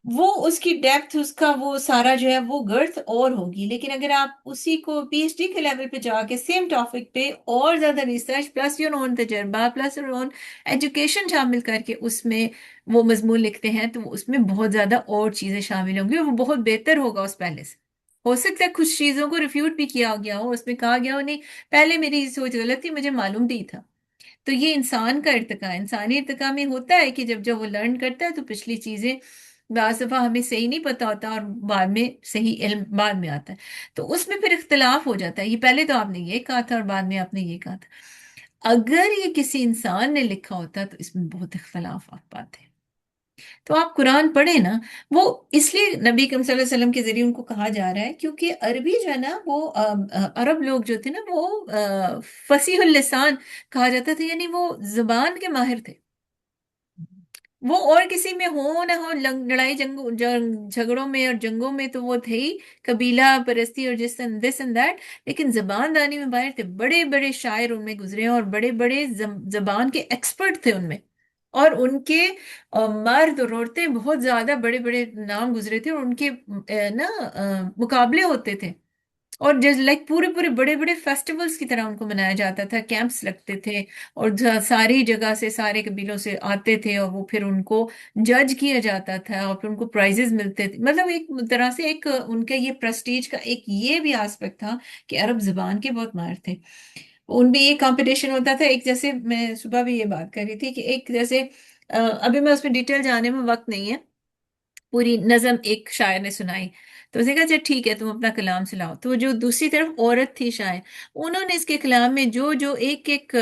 وہ اس کی ڈیپتھ، اس کا وہ سارا جو ہے وہ گرتھ اور ہوگی. لیکن اگر آپ اسی کو پی ایچ ڈی کے لیول پہ جا کے سیم ٹاپک پہ اور زیادہ ریسرچ پلس یور اون تجربہ پلس یور اون ایجوکیشن شامل کر کے اس میں وہ مضمون لکھتے ہیں، تو اس میں بہت زیادہ اور چیزیں شامل ہوں گی، اور وہ بہت بہتر ہوگا اس پہلے سے. ہو سکتا ہے کچھ چیزوں کو ریفیوٹ بھی کیا گیا ہو، اس میں کہا گیا ہو نہیں پہلے میری سوچ غلط تھی، مجھے معلوم نہیں تھا. تو یہ انسان کا ارتقاء، انسانی ارتقاء میں ہوتا ہے کہ جب وہ لرن کرتا ہے تو پچھلی چیزیں بعض دفعہ ہمیں صحیح نہیں پتا ہوتا، اور بعد میں صحیح علم بعد میں آتا ہے. تو اس میں پھر اختلاف ہو جاتا ہے، یہ پہلے تو آپ نے یہ کہا تھا اور بعد میں آپ نے یہ کہا تھا. اگر یہ کسی انسان نے لکھا ہوتا تو اس میں بہت اختلافات پاتے. تو آپ قرآن پڑھیں نا. وہ اس لیے نبی کریم صلی اللہ علیہ وسلم کے ذریعے ان کو کہا جا رہا ہے کیونکہ عربی جو ہے نا وہ عرب لوگ جو تھے نا وہ فصیح اللسان کہا جاتا تھا، یعنی وہ زبان کے ماہر تھے. وہ اور کسی میں ہو نہ ہو، لڑائی جھگڑوں میں اور جنگوں میں تو وہ تھے ہی، قبیلہ پرستی اور دس اینڈ دیٹ، لیکن زبان دانی میں باہر تھے. بڑے بڑے شاعر ان میں گزرے ہیں، اور بڑے بڑے زبان کے ایکسپرٹ تھے ان میں، اور ان کے مرد اور عورتیں بہت زیادہ بڑے بڑے نام گزرے تھے، اور ان کے نا مقابلے ہوتے تھے، اور لائک پورے پورے بڑے بڑے فیسٹیولز کی طرح ان کو منایا جاتا تھا. کیمپس لگتے تھے، اور ساری جگہ سے سارے قبیلوں سے آتے تھے، اور وہ پھر ان کو جج کیا جاتا تھا، اور پھر ان کو پرائزز ملتے تھے. مطلب ایک طرح سے ایک ان کے یہ پرسٹیج کا ایک یہ بھی آسپیکٹ تھا کہ عرب زبان کے بہت ماہر تھے. ان بھی یہ کمپٹیشن ہوتا تھا. ایک جیسے میں صبح بھی یہ بات کر رہی تھی کہ ایک جیسے ابھی میں اس میں ڈیٹیل جانے میں وقت نہیں ہے، پوری نظم ایک شاعر نے سنائی، تو اسے کہا اچھا ٹھیک ہے تم اپنا کلام سناؤ. تو جو دوسری طرف عورت تھی شاعر، انہوں نے اس کے کلام میں جو ایک ایک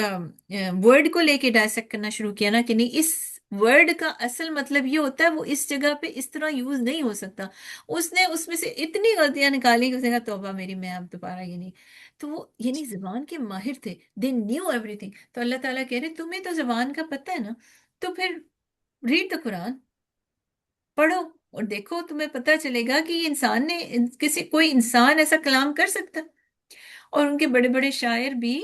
ورڈ کو لے کے ڈائسیکٹ کرنا شروع کیا نا، کہ نہیں اس ورڈ کا اصل مطلب یہ ہوتا ہے، وہ اس جگہ پہ اس طرح یوز نہیں ہو سکتا. اس نے اس میں سے اتنی غلطیاں نکالی کہ اس نے کہا توبہ میری، میں اب دوبارہ یہ نہیں. تو وہ یعنی زبان کے ماہر تھے، دے نیو ایوری تھنگ. تو اللہ تعالیٰ کہہ رہے تمہیں تو زبان کا پتہ ہے نا، تو پھر ریڈ دا قرآن، پڑھو. اور دیکھو تمہیں پتہ چلے گا کہ یہ انسان نے کوئی انسان ایسا کلام کر سکتا. اور ان کے بڑے بڑے شاعر بھی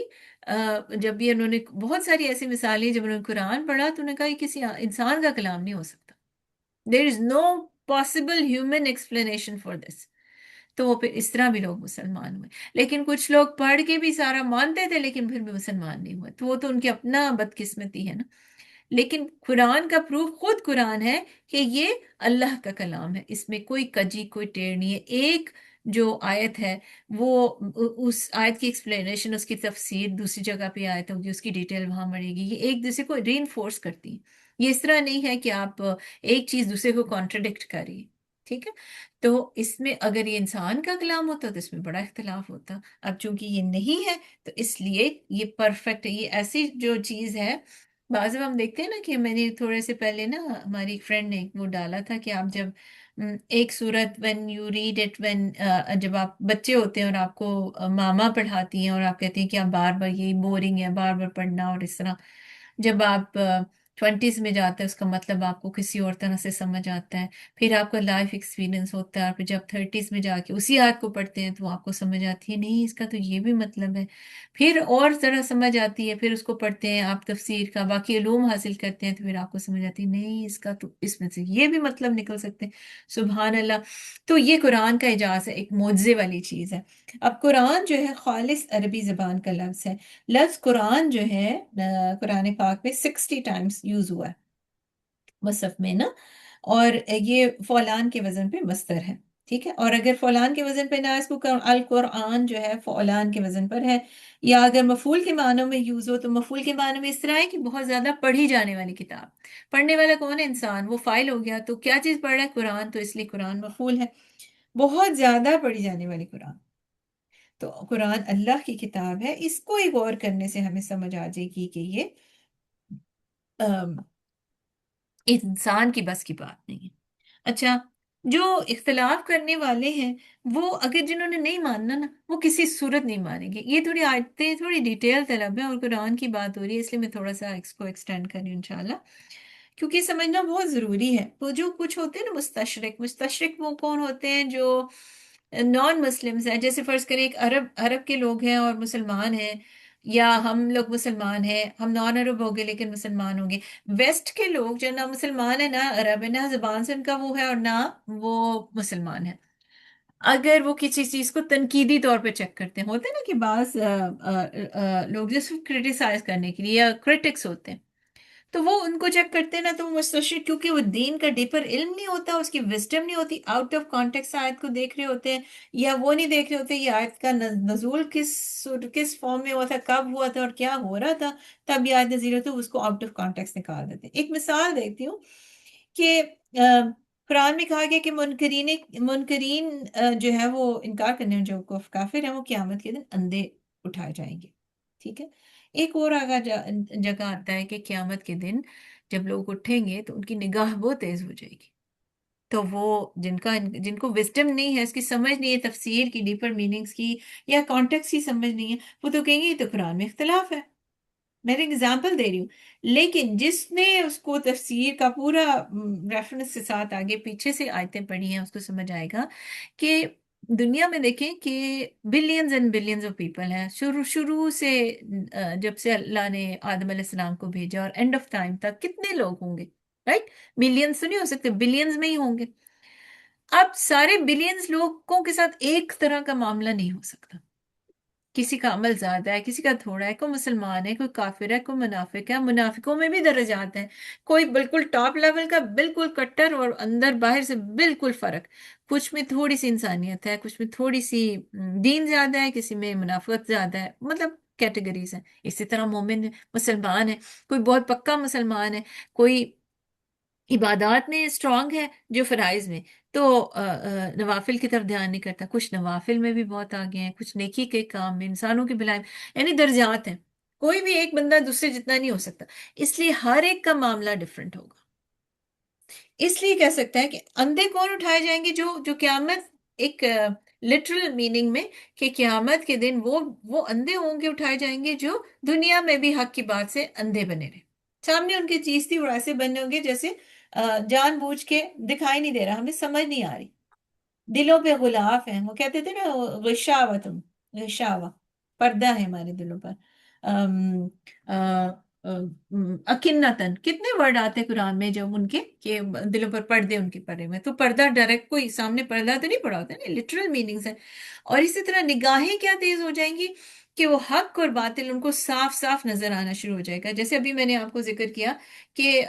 جب بھی انہوں نے بہت ساری ایسی مثالیں، جب انہوں نے قرآن پڑھا تو انہوں نے کہا یہ کسی انسان کا کلام نہیں ہو سکتا. There is no possible human explanation for this. تو وہ پھر اس طرح بھی لوگ مسلمان ہوئے. لیکن کچھ لوگ پڑھ کے بھی سارا مانتے تھے لیکن پھر بھی مسلمان نہیں ہوئے، تو وہ تو ان کی اپنا بدقسمتی ہے نا. لیکن قرآن کا پروف خود قرآن ہے کہ یہ اللہ کا کلام ہے، اس میں کوئی کجی کوئی ٹیڑھ نہیں ہے. ایک جو آیت ہے وہ اس آیت کی ایکسپلینیشن، اس کی تفسیر دوسری جگہ پہ آیت ہوگی، اس کی ڈیٹیل وہاں ملے گی. یہ ایک دوسرے کو ری انفورس کرتی ہیں. یہ اس طرح نہیں ہے کہ آپ ایک چیز دوسرے کو کانٹرڈکٹ کر رہی ہے. ٹھیک ہے، تو اس میں اگر یہ انسان کا کلام ہوتا تو اس میں بڑا اختلاف ہوتا. اب چونکہ یہ نہیں ہے تو اس لیے یہ پرفیکٹ ہے. یہ ایسی جو چیز ہے، بعض ہم دیکھتے ہیں نا کہ میں نے تھوڑے سے پہلے نا ہماری ایک فرینڈ نے وہ ڈالا تھا کہ آپ جب ایک صورت when you read it when جب آپ بچے ہوتے ہیں اور آپ کو ماما پڑھاتی ہیں اور آپ کہتے ہیں کہ آپ بار بار یہی بورنگ ہے بار بار پڑھنا، اور اس طرح جب آپ 20s میں جاتے ہیں اس کا مطلب آپ کو کسی اور طرح سے سمجھ آتا ہے. پھر آپ کا لائف ایکسپیرینس ہوتا ہے، اور پھر جب 30s میں جا کے اسی آیت کو پڑھتے ہیں تو آپ کو سمجھ آتی ہے نہیں اس کا تو یہ بھی مطلب ہے. پھر اور ذرا سمجھ آتی ہے، پھر اس کو پڑھتے ہیں آپ تفسیر کا باقی علوم حاصل کرتے ہیں تو پھر آپ کو سمجھ آتی ہے نہیں اس کا تو اس میں سے یہ بھی مطلب نکل سکتے ہیں. سبحان اللہ. تو یہ قرآن کا اعجاز ہے، ایک معجزے والی چیز ہے. اب قرآن جو ہے خالص عربی زبان کا لفظ ہے. لفظ قرآن جو ہے قرآن پاک میں 60 ٹائمز یوز ہوا ہے مصحف میں نا، اور یہ فعلان کے وزن پہ مصدر ہے. ٹھیک ہے، اور اگر فعلان کے وزن پہ نہ اس کو القرآن جو ہے فعلان کے وزن پر ہے. یا اگر مفعول کے معنوں میں یوز ہو تو مفعول کے معنوں میں اس طرح ہے کہ بہت زیادہ پڑھی جانے والی کتاب. پڑھنے والا کون ہے؟ انسان. وہ فائل ہو گیا تو کیا چیز پڑھ رہا ہے؟ قرآن. تو اس لیے قرآن مفعول ہے، بہت زیادہ پڑھی جانے والی قرآن. تو قرآن اللہ کی کتاب ہے. اس کو ایک غور کرنے سے ہمیں سمجھ آ جائے گی کہ یہ انسان کی بس کی بات نہیں ہے. اچھا، جو اختلاف کرنے والے ہیں وہ اگر جنہوں نے نہیں ماننا نا وہ کسی صورت نہیں مانیں گے. یہ تھوڑی آیتیں تھوڑی ڈیٹیل طلب ہے اور قرآن کی بات ہو رہی ہے، اس لیے میں تھوڑا سا اس کو ایکسٹینڈ کر رہی ہوں انشاءاللہ، کیونکہ سمجھنا بہت ضروری ہے. وہ جو کچھ ہوتے ہیں نا مستشرق وہ کون ہوتے ہیں؟ جو نان مسلمز ہیں. جیسے فرض کریں ایک عرب کے لوگ ہیں اور مسلمان ہیں، یا ہم لوگ مسلمان ہیں، ہم نان عرب ہو گئے لیکن مسلمان ہوں گے. ویسٹ کے لوگ جو نہ مسلمان ہیں نہ عرب ہے، نہ زبان سے ان کا وہ ہے اور نہ وہ مسلمان ہے، اگر وہ کسی چیز کو تنقیدی طور پہ چیک کرتے ہیں، ہوتے ہیں نا کہ بعض لوگ جس کو کرٹیسائز کرنے کے لیے یا کرٹکس ہوتے ہیں تو وہ ان کو چیک کرتے ہیں نا، تو وہ مستشرق کیونکہ وہ دین کا ڈیپر علم نہیں ہوتا، اس کی وزڈم نہیں ہوتی، آؤٹ آف کانٹیکس آیت کو دیکھ رہے ہوتے ہیں، یا وہ نہیں دیکھ رہے ہوتے یہ آیت کا نزول کس فارم میں ہوا تھا، کب ہوا تھا اور کیا ہو رہا تھا تب یہ آیت نزول ہوتی ہے، اس کو آؤٹ آف کانٹیکس نکال دیتے ہیں. ایک مثال دیکھتی ہوں کہ قرآن میں کہا گیا کہ منکرین جو ہے وہ انکار کرنے جو کافر ہیں وہ قیامت کے دن اندھے اٹھائے جائیں گے. ٹھیک ہے، ایک اور جگہ آتا ہے کہ قیامت کے دن جب لوگ اٹھیں گے تو ان کی نگاہ بہت تیز ہو جائے گی. تو وہ جن کو وزڈم نہیں ہے، اس کی سمجھ نہیں ہے تفسیر کی، ڈیپر میننگز کی یا کانٹیکس کی سمجھ نہیں ہے، وہ تو کہیں گے یہ تو قرآن میں اختلاف ہے. میں ایک اگزامپل دے رہی ہوں. لیکن جس نے اس کو تفسیر کا پورا ریفرنس کے ساتھ آگے پیچھے سے آیتیں پڑھی ہیں اس کو سمجھ آئے گا کہ دنیا میں دیکھیں کہ billions and billions of people ہیں. شروع سے جب سے اللہ نے آدم علیہ السلام کو بھیجا اور اینڈ آف ٹائم تک کتنے لوگ ہوں گے؟ رائٹ، ملینز تو نہیں ہو سکتے، بلینز میں ہی ہوں گے. اب سارے بلینز لوگوں کے ساتھ ایک طرح کا معاملہ نہیں ہو سکتا. کسی کا عمل زیادہ ہے، کسی کا تھوڑا ہے، کوئی مسلمان ہے، کوئی کافر ہے، کوئی منافق ہے. منافقوں میں بھی درجات ہیں، کوئی بالکل ٹاپ لیول کا بالکل کٹر اور اندر باہر سے بالکل فرق. کچھ میں تھوڑی سی انسانیت ہے، کچھ میں تھوڑی سی دین زیادہ ہے، کسی میں منافقت زیادہ ہے، مطلب کیٹیگریز ہیں. اسی طرح مومن مسلمان ہے، کوئی بہت پکا مسلمان ہے، کوئی عبادات میں اسٹرانگ ہے جو فرائض میں، تو نوافل کی طرف دھیان نہیں کرتا. کچھ نوافل میں بھی بہت آگے ہیں، کچھ نیکی کے کام میں، انسانوں کی بھلائی میں، یعنی درجات ہیں. کوئی بھی ایک بندہ دوسرے جتنا نہیں ہو سکتا، اس لیے ہر ایک کا معاملہ ڈیفرنٹ ہوگا. اس لیے کہہ سکتا ہے کہ اندھے کون اٹھائے جائیں گے؟ جو قیامت ایک لٹرل میننگ میں کہ قیامت کے دن وہ اندھے ہوں گے، اٹھائے جائیں گے جو دنیا میں بھی حق کی بات سے اندھے بنے رہے. سامنے ان کی چیز تھی اور ایسے بننے ہوں گے جیسے جان بوجھ کے دکھائی نہیں دے رہا، ہمیں سمجھ نہیں آ رہی، دلوں پہ غلاف ہیں، وہ کہتے تھے نا غشاوتن، غشاوہ، پردہ ہے ہمارے دلوں پر، ام، آ، اکنتن، کتنے ورڈ آتے ہیں قرآن میں جب ان کے کہ دلوں پر پردے ان کے پڑے ہوئے، تو پردہ ڈائریکٹ کوئی سامنے پردہ تو نہیں پڑا ہوتا ہے، لٹرل میننگز ہیں۔ اور اسی طرح نگاہیں کیا تیز ہو جائیں گی کہ وہ حق اور باطل ان کو صاف صاف نظر آنا شروع ہو جائے گا، جیسے ابھی میں نے آپ کو ذکر کیا کہ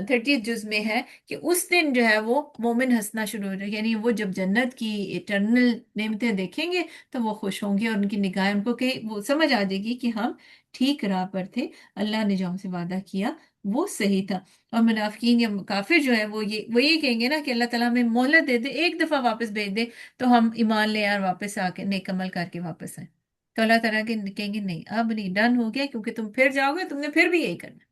30 جز میں ہے کہ اس دن جو ہے وہ مومن ہنسنا شروع ہو جائے گا، یعنی وہ جب جنت کی اٹرنل نعمتیں دیکھیں گے تو وہ خوش ہوں گے، اور ان کی نگاہیں ان کو کہ وہ سمجھ آ جائے گی کہ ہم ٹھیک راہ پر تھے، اللہ نے جو ہم سے وعدہ کیا وہ صحیح تھا۔ اور منافقین یا کافر جو ہے وہ یہ کہیں گے نا کہ اللہ تعالیٰ ہمیں مہلت دے دے، ایک دفعہ واپس بھیج دے تو ہم ایمان لے اور واپس آ کے نیک عمل کر کے واپس آئیں، تو اللہ تعالیٰ کہیں گے نہیں، اب نہیں، ڈن ہو گیا، کیونکہ تم پھر جاؤ گے، تم نے پھر بھی یہی کرنا۔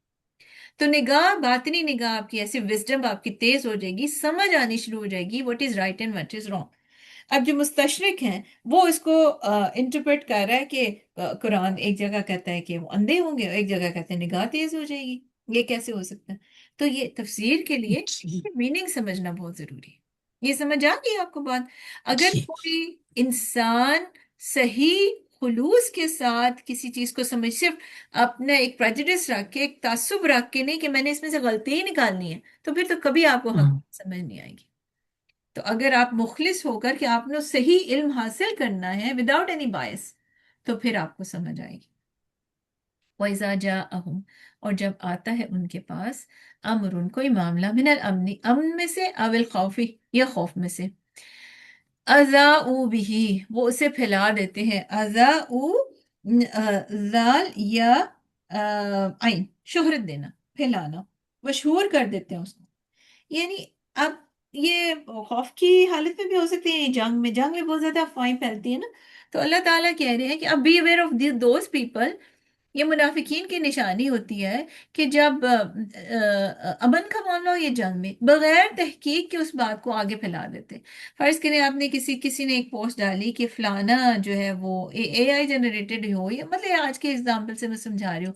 تو نگاہ، باطنی نگاہ آپ کی ایسی وزڈم آپ کی تیز ہو جائے گی، سمجھ آنی شروع ہو جائے گی what is right and what is wrong. اب جو مستشرق ہیں وہ اس کو انٹرپریٹ کر رہا ہے کہ قرآن ایک جگہ کہتا ہے کہ وہ اندھے ہوں گے، اور ایک جگہ کہتے ہیں نگاہ تیز ہو جائے گی، یہ کیسے ہو سکتا ہے؟ تو یہ تفسیر کے لیے جی میننگ سمجھنا بہت ضروری ہے۔ یہ سمجھ آ گئی آپ کو بات؟ اگر جی کوئی انسان صحیح خلوص کے ساتھ کسی چیز کو صرف اپنا ایک پریجڈس رکھ کے، ایک تعصب رکھ کے، نہیں کہ میں نے اس میں سے غلطی ہی نکالنی ہے، تو پھر تو کبھی آپ کو حق ہاں سمجھ نہیں آئے گی۔ تو اگر آپ مخلص ہو کر کہ آپ نے صحیح علم حاصل کرنا ہے وداؤٹ اینی بائس، تو پھر آپ کو سمجھ آئے گی۔ وَإِذَا جَاءَهُمْ، اور جب آتا ہے ان کے پاس، امر، کوئی معاملہ، من الامن، امن میں سے، او الخوف، یا خوف میں سے، اذاؤوا بھی، وہ اسے پھیلا دیتے ہیں، زال یا عین، شہرت دینا، پھیلانا، مشہور کر دیتے ہیں اس کو، یعنی اب یہ خوف کی حالت میں بھی ہو سکتے ہیں، جنگ میں بہت زیادہ افواہیں پھیلتی ہیں نا، تو اللہ تعالیٰ کہہ رہے ہیں کہ اب be aware of those people, یہ منافقین کی نشانی ہوتی ہے کہ جب امن کا معاملہ ہو یا جنگ میں، بغیر تحقیق کے اس بات کو آگے پھیلا دیتے۔ فرض کریں آپ نے کسی نے ایک پوسٹ ڈالی کہ فلانا جو ہے وہ اے آئی جنریٹڈ ہو، یا مطلب آج کے اگزامپل سے میں سمجھا رہی ہوں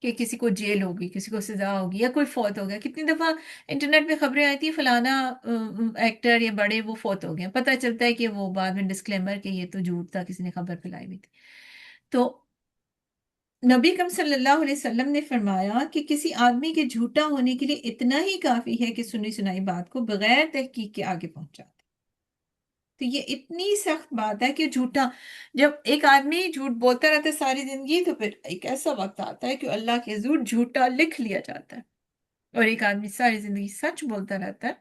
کہ کسی کو جیل ہوگی، کسی کو سزا ہوگی، یا کوئی فوت ہو گیا، کتنی دفعہ انٹرنیٹ پہ خبریں آئی تھی فلانا ایکٹر یا بڑے وہ فوت ہو گئے، پتہ چلتا ہے کہ وہ بعد میں ڈسکلیمر کہ یہ تو جھوٹ تھا، کسی نے خبر پھیلائی ہوئی تھی۔ تو نبی اکرم صلی اللہ علیہ وسلم نے فرمایا کہ کسی آدمی کے جھوٹا ہونے کے لیے اتنا ہی کافی ہے کہ سنی سنائی بات کو بغیر تحقیق کے آگے پہنچا دے۔ تو یہ اتنی سخت بات ہے کہ جھوٹا، جب ایک آدمی جھوٹ بولتا رہتا ہے ساری زندگی، تو پھر ایک ایسا وقت آتا ہے کہ اللہ کے حضور جھوٹا لکھ لیا جاتا ہے، اور ایک آدمی ساری زندگی سچ بولتا رہتا ہے،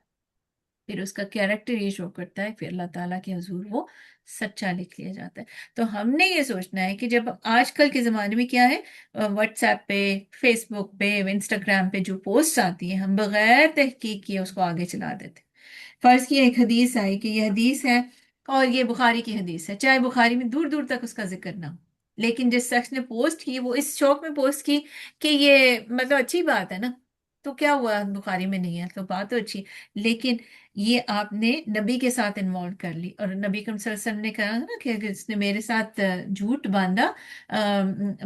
پھر اس کا کیریکٹر یہ شو کرتا ہے، پھر اللہ تعالیٰ کے حضور وہ سچا لکھ لیا جاتا ہے۔ تو ہم نے یہ سوچنا ہے کہ جب آج کل کے زمانے میں کیا ہے، واٹس ایپ پہ، فیس بک پہ، انسٹاگرام پہ جو پوسٹ آتی ہیں، ہم بغیر تحقیق کیے اس کو آگے چلا دیتے۔ فرض کی ایک حدیث آئی کہ یہ حدیث ہے اور یہ بخاری کی حدیث ہے، چاہے بخاری میں دور دور تک اس کا ذکر نہ ہو، لیکن جس شخص نے پوسٹ کی وہ اس شوق میں پوسٹ کی کہ یہ مطلب اچھی بات ہے نا، تو کیا ہوا بخاری میں نہیں ہے تو بات تو اچھی، لیکن یہ آپ نے نبی کے ساتھ انوالو کر لی، اور نبی کریم صلی اللہ علیہ وسلم نے کہا نا کہ اگر اس نے میرے ساتھ جھوٹ باندھا،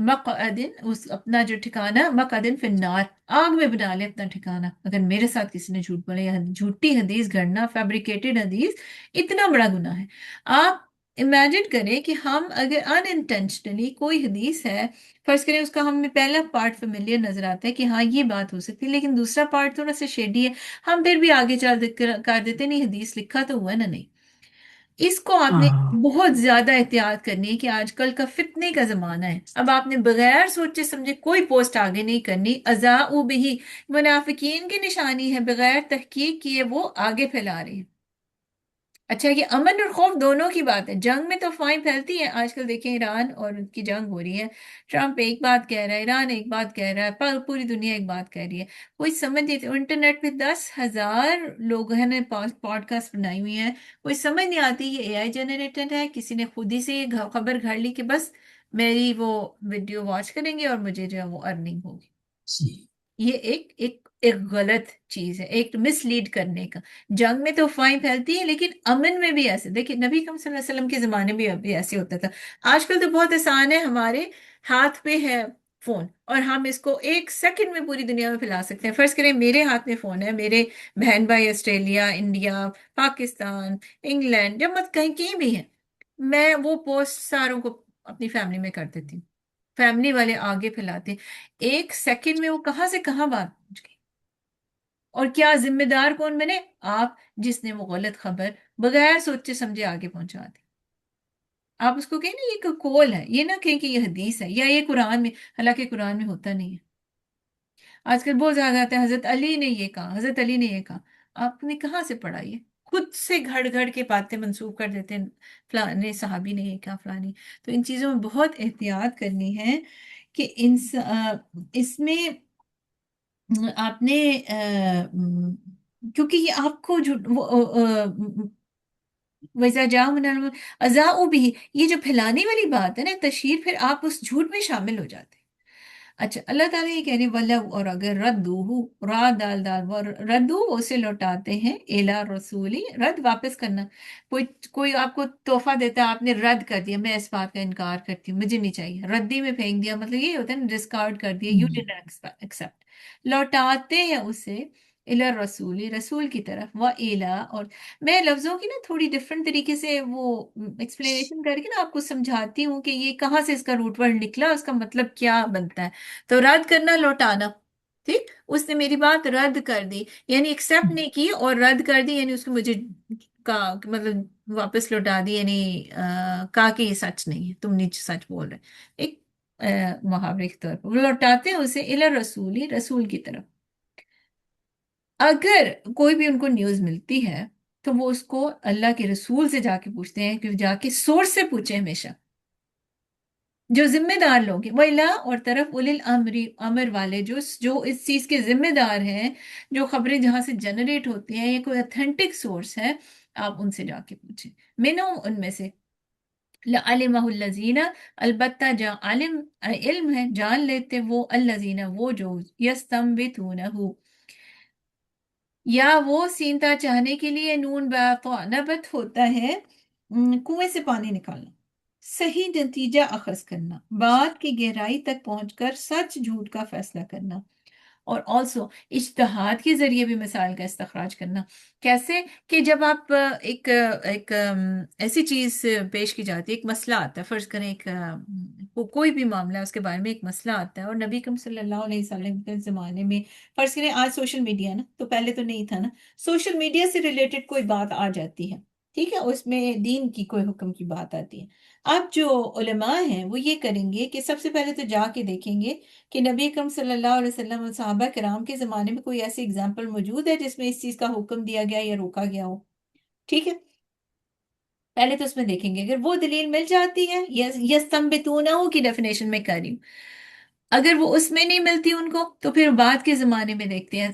مقعدن، اس اپنا جو ٹھکانہ، مقعدن فی النار، آگ میں بنا لے اپنا ٹھکانہ، اگر میرے ساتھ کسی نے جھوٹ بولے، یا جھوٹی حدیث گھڑنا، فیبریکیٹڈ حدیث، اتنا بڑا گناہ ہے۔ آپ امیجن کریں کہ ہم اگر ان انٹینشنلی کوئی حدیث ہے، فرض کریں اس کا ہمیں پہلا پارٹ فیملیئر نظر آتا ہے کہ ہاں یہ بات ہو سکتی ہے، لیکن دوسرا پارٹ تھوڑا سا شیڈی ہے، ہم پھر بھی آگے چل کر دیتے نہیں، حدیث لکھا تو ہوا نا نہیں۔ اس کو آپ نے ہاں بہت زیادہ احتیاط کرنی ہے کہ آج کل کا فتنے کا زمانہ ہے، اب آپ نے بغیر سوچے سمجھے کوئی پوسٹ آگے نہیں کرنی، اذاؤ بھی، منافقین کی نشانی ہے، بغیر تحقیق کیے وہ آگے پھیلا رہے ہیں۔ اچھا، یہ امن اور خوف دونوں کی بات ہے، جنگ میں تو افواہیں پھیلتی ہیں، آج کل دیکھیں ایران اور ان کی جنگ ہو رہی ہے، ٹرمپ ایک بات کہہ رہا ہے، ایران ایک بات کہہ رہا ہے، پوری دنیا ایک بات کہہ رہی ہے، کوئی سمجھ نہیں، انٹرنیٹ پہ 10,000 لوگوں نے پوڈ کاسٹ بنائی ہوئی ہیں، کوئی سمجھ نہیں آتی یہ اے آئی جنریٹڈ ہے، کسی نے خود ہی سے یہ خبر گھڑ لی کہ بس میری وہ ویڈیو واچ کریں گے اور مجھے جو ہے وہ ارننگ ہوگی۔ جی یہ ایک غلط چیز ہے، ایک مس لیڈ کرنے کا۔ جنگ میں تو افواہیں پھیلتی ہیں، لیکن امن میں بھی ایسے، دیکھیں نبی کریم صلی اللہ علیہ وسلم کے زمانے میں بھی ایسے ہوتا تھا۔ آج کل تو بہت آسان ہے، ہمارے ہاتھ پہ ہے فون، اور ہم اس کو ایک سیکنڈ میں پوری دنیا میں پھیلا سکتے ہیں. فرض کریں میرے ہاتھ میں فون ہے، میرے بہن بھائی آسٹریلیا، انڈیا، پاکستان، انگلینڈ، جب مت کہیں کہیں بھی ہیں، میں وہ پوسٹ ساروں کو اپنی فیملی میں کر دیتی ہوں، فیملی والے آگے پھیلاتے ہیں. ایک سیکنڈ میں وہ کہاں سے کہاں بات پہنچ گئی. اور کیا ذمہ دار کون بنے؟ آپ، جس نے وہ غلط خبر بغیر سوچے سمجھے آگے پہنچا دی. آپ اس کو کہیں نا یہ کول ہے، یہ نہ کہیں کہ یہ حدیث ہے یا یہ قرآن میں، حالانکہ قرآن میں ہوتا نہیں ہے. آج کل بہت زیادہ آتا ہے حضرت علی نے یہ کہا، حضرت علی نے یہ کہا. آپ نے کہاں سے پڑھا؟ یہ خود سے گھڑ گھڑ کے باتیں منسوخ کر دیتے ہیں، فلانے صحابی نے یہ کہا، فلانی. تو ان چیزوں میں بہت احتیاط کرنی ہے کہ اس میں آپ نے کیونکہ یہ آپ کو ویسا جاؤ من ازاؤ بھی، یہ جو پھیلانے والی بات ہے نا، تشہیر، پھر آپ اس جھوٹ میں شامل ہو جاتے ہیں. اچھا، اللہ تعالیٰ یہ کہہ رہے ولو، اور اگر ردو، را دال دال، ردو اسے لوٹاتے ہیں، الا رسولی، رد واپس کرنا. کوئی آپ کو تحفہ دیتا ہے، آپ نے رد کر دیا، میں اس بات کا انکار کرتی ہوں، مجھے نہیں چاہیے، ردی میں پھینک دیا، مطلب یہ ہوتا ہے نا، ڈسکارڈ کر دیا، یو ڈیڈ ایکسپٹ. لوٹاتے ہیں اسے الا رسولی، رسول کی طرف، و الا، اور میں لفظوں کی نا تھوڑی ڈفرنٹ طریقے سے وہ ایکسپلینیشن کر کے نا آپ کو سمجھاتی ہوں کہ یہ کہاں سے اس کا روٹ ورڈ نکلا، اس کا مطلب کیا بنتا ہے. تو رد کرنا، لوٹانا، ٹھیک، اس نے میری بات رد کر دی، یعنی ایکسیپٹ نہیں کی اور رد کر دی، یعنی اس کو مجھے کا مطلب واپس لوٹا دی، یعنی کہا کہ یہ سچ نہیں ہے، تم نہیں سچ بول رہے. ایک محاورے کے طور پر وہ لوٹاتے ہیں اسے الی رسولی، رسول کی طرف. اگر کوئی بھی ان کو نیوز ملتی ہے تو وہ اس کو اللہ کے رسول سے جا کے پوچھتے ہیں، کہ جا کے سورس سے پوچھیں ہمیشہ، جو ذمہ دار لوگ ہیں. وَإِلَىٰ، اور طرف اُولِي الْأَمْرِ، امر والے، جو اس چیز کے ذمہ دار ہیں، جو خبریں جہاں سے جنریٹ ہوتی ہیں، یہ کوئی اتھینٹک سورس ہے، آپ ان سے جا کے پوچھیں. مِنْهُمْ، ان میں سے، لَعَلِمَهُ الَّذِينَ، البتہ جہاں علم ہے، جان لیتے وہ، الَّذِينَ، وہ جو، يَسْتَنبِطُونَهُ، یا وہ سینتا چاہنے کے لیے، نون نبت ہوتا ہے کنویں سے پانی نکالنا، صحیح نتیجہ اخذ کرنا، بات کی گہرائی تک پہنچ کر سچ جھوٹ کا فیصلہ کرنا، اور آلسو اجتہاد کے ذریعے بھی مسائل کا استخراج کرنا. کیسے؟ کہ جب آپ ایک ایسی چیز پیش کی جاتی ہے، ایک مسئلہ آتا ہے، فرض کریں ایک کوئی بھی معاملہ ہے، اس کے بارے میں ایک مسئلہ آتا ہے، اور نبی کریم صلی اللہ علیہ وسلم کے زمانے میں، فرض کریں آج سوشل میڈیا نا، تو پہلے تو نہیں تھا نا، سوشل میڈیا سے ریلیٹڈ کوئی بات آ جاتی ہے، ٹھیک ہے، اس میں دین کی کوئی حکم کی بات آتی ہے. اب جو علماء ہیں وہ یہ کریں گے کہ سب سے پہلے تو جا کے دیکھیں گے کہ نبی اکرم صلی اللہ علیہ وسلم اور صحابہ کرام کے زمانے میں کوئی ایسی اگزامپل موجود ہے جس میں اس چیز کا حکم دیا گیا یا روکا گیا ہو. ٹھیک ہے، پہلے تو اس میں دیکھیں گے، اگر وہ دلیل مل جاتی ہے، یستنبطونہ کی ڈیفینیشن میں کر رہی ہوں، اگر وہ اس میں نہیں ملتی ان کو، تو پھر بعد کے زمانے میں دیکھتے ہیں.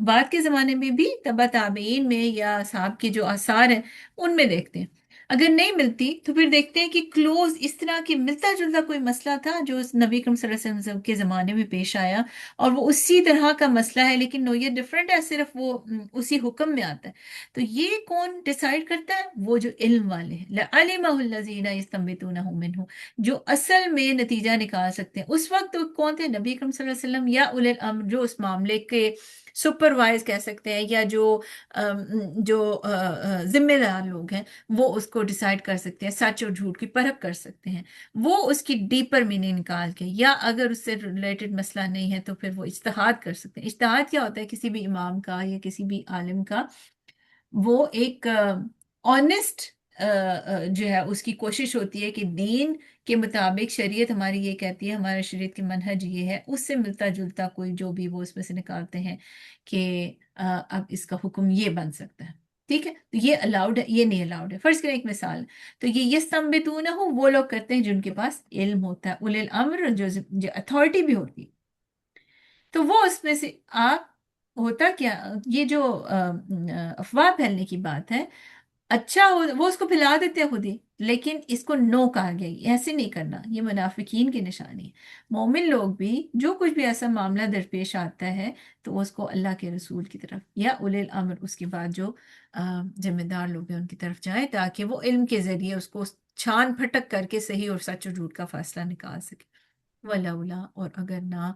بعد کے زمانے میں بھی تبع تابعین میں یا صحاب کے جو آثار ہیں ان میں دیکھتے ہیں. اگر نہیں ملتی تو پھر دیکھتے ہیں کہ کلوز اس طرح کی ملتا جلتا کوئی مسئلہ تھا جو اس نبی کریم صلی اللہ علیہ وسلم کے زمانے میں پیش آیا، اور وہ اسی طرح کا مسئلہ ہے، لیکن نوعیت ڈفرینٹ ہے، صرف وہ اسی حکم میں آتا ہے. تو یہ کون ڈیسائیڈ کرتا ہے؟ وہ جو علم والے ہیں. لَعَلِمَهُ الَّذِينَ يَسْتَنبِطُونَهُ مِنْهُ، جو اصل میں نتیجہ نکال سکتے ہیں. اس وقت کون تھے؟ نبی کریم صلی اللہ علیہ وسلم یا اولي الامر، جو اس معاملے کے سپروائز کہہ سکتے ہیں، یا جو ذمہ دار لوگ ہیں، وہ اس کو ڈیسائیڈ کر سکتے ہیں، سچ اور جھوٹ کی پرکھ کر سکتے ہیں، وہ اس کی ڈیپر میننگ نکال کے، یا اگر اس سے ریلیٹڈ مسئلہ نہیں ہے تو پھر وہ اجتہاد کر سکتے ہیں. اجتہاد کیا ہوتا ہے؟ کسی بھی امام کا یا کسی بھی عالم کا، وہ ایک آنےسٹ جو ہے اس کی کوشش ہوتی ہے کہ دین کے مطابق، شریعت ہماری یہ کہتی ہے، ہمارے شریعت کی منہج یہ ہے، اس سے ملتا جلتا کوئی جو بھی وہ اس میں سے نکالتے ہیں کہ اب اس کا حکم یہ بن سکتا ہے. ٹھیک ہے، تو یہ الاؤڈ ہے، یہ نہیں الاؤڈ ہے. فرض کریں ایک مثال، تو یہ یستنبطونہ وہ لوگ کرتے ہیں جن کے پاس علم ہوتا ہے، اولی الامر، جو اتھارٹی بھی ہوتی ہے. تو وہ اس میں سے آپ، ہوتا کیا، یہ جو افواہ پھیلنے کی بات ہے، اچھا وہ اس کو پھیلا دیتے ہیں خود ہی، لیکن اس کو نو کہا گیا، ایسے نہیں کرنا، یہ منافقین کی نشانی ہے. مومن لوگ بھی جو کچھ بھی ایسا معاملہ درپیش آتا ہے تو وہ اس کو اللہ کے رسول کی طرف یا اولی الامر، اس کے بعد جو ذمہ دار لوگ ہیں ان کی طرف جائیں، تاکہ وہ علم کے ذریعے اس کو چھان پھٹک کر کے صحیح اور سچ اور جھوٹ کا فیصلہ نکال سکے. ولولا، اور اگر نہ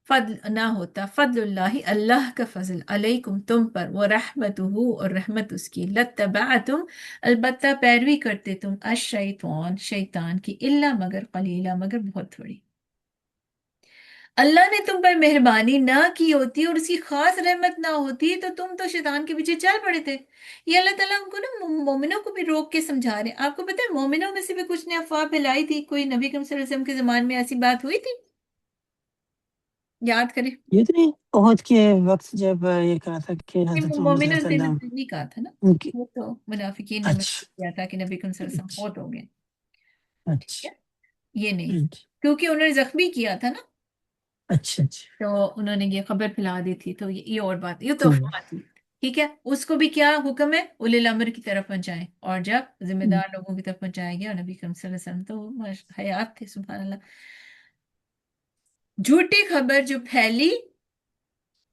فضل نہ ہوتا، فضل اللہ، اللہ کا فضل، علیکم تم پر، وہ رحمتہ، اور رحمت اس کی، لتبعتم، البتہ پیروی کرتے تم، الشیطان، شیطان کی، الا مگر قلیلا، مگر بہت تھوڑی۔ اللہ نے تم پر مہربانی نہ کی ہوتی اور اس کی خاص رحمت نہ ہوتی تو تم تو شیطان کے پیچھے چل پڑے تھے۔ یہ اللہ تعالیٰ ہم کو نا مومنوں کو بھی روک کے سمجھا رہے ہیں۔ آپ کو پتہ ہے مومنوں میں سے بھی کچھ نے افواہ پھیلائی تھی، کوئی نبی کریم صلی اللہ علیہ وسلم کے زمان میں ایسی بات ہوئی تھی؟ یاد کریں، یہ تو نہیں عہد کے وقت جب یہ کہا تھا کہ حضرت محمد صلی مومنوں اللہ سے علیہ وسلم نہیں کہا تھا نا، ان کی وہ تو منافقین نے اچھا کیا تھا کہ نبی کریم صلی اللہ علیہ وسلم اچھا فوت ہو گئے، ٹھیک اچھا ہے، یہ نہیں، اچھا کیونکہ انہوں نے زخمی کیا تھا نا، اچھا اچھا تو انہوں نے یہ خبر پھیلا دی تھی، تو یہ اور بات، یہ تو ٹھیک افواہ تھی، ٹھیک ہے۔ اس کو بھی کیا حکم ہے، اولی الامر کی طرف پہنچائیں، اور جب ذمہ ہے۔ دار لوگوں کی طرف پہنچایا گیا، اور نبی کریم صلی اللہ علیہ وسلم تو حیات تھے، سبحان اللہ۔ جھوٹی خبر جو پھیلی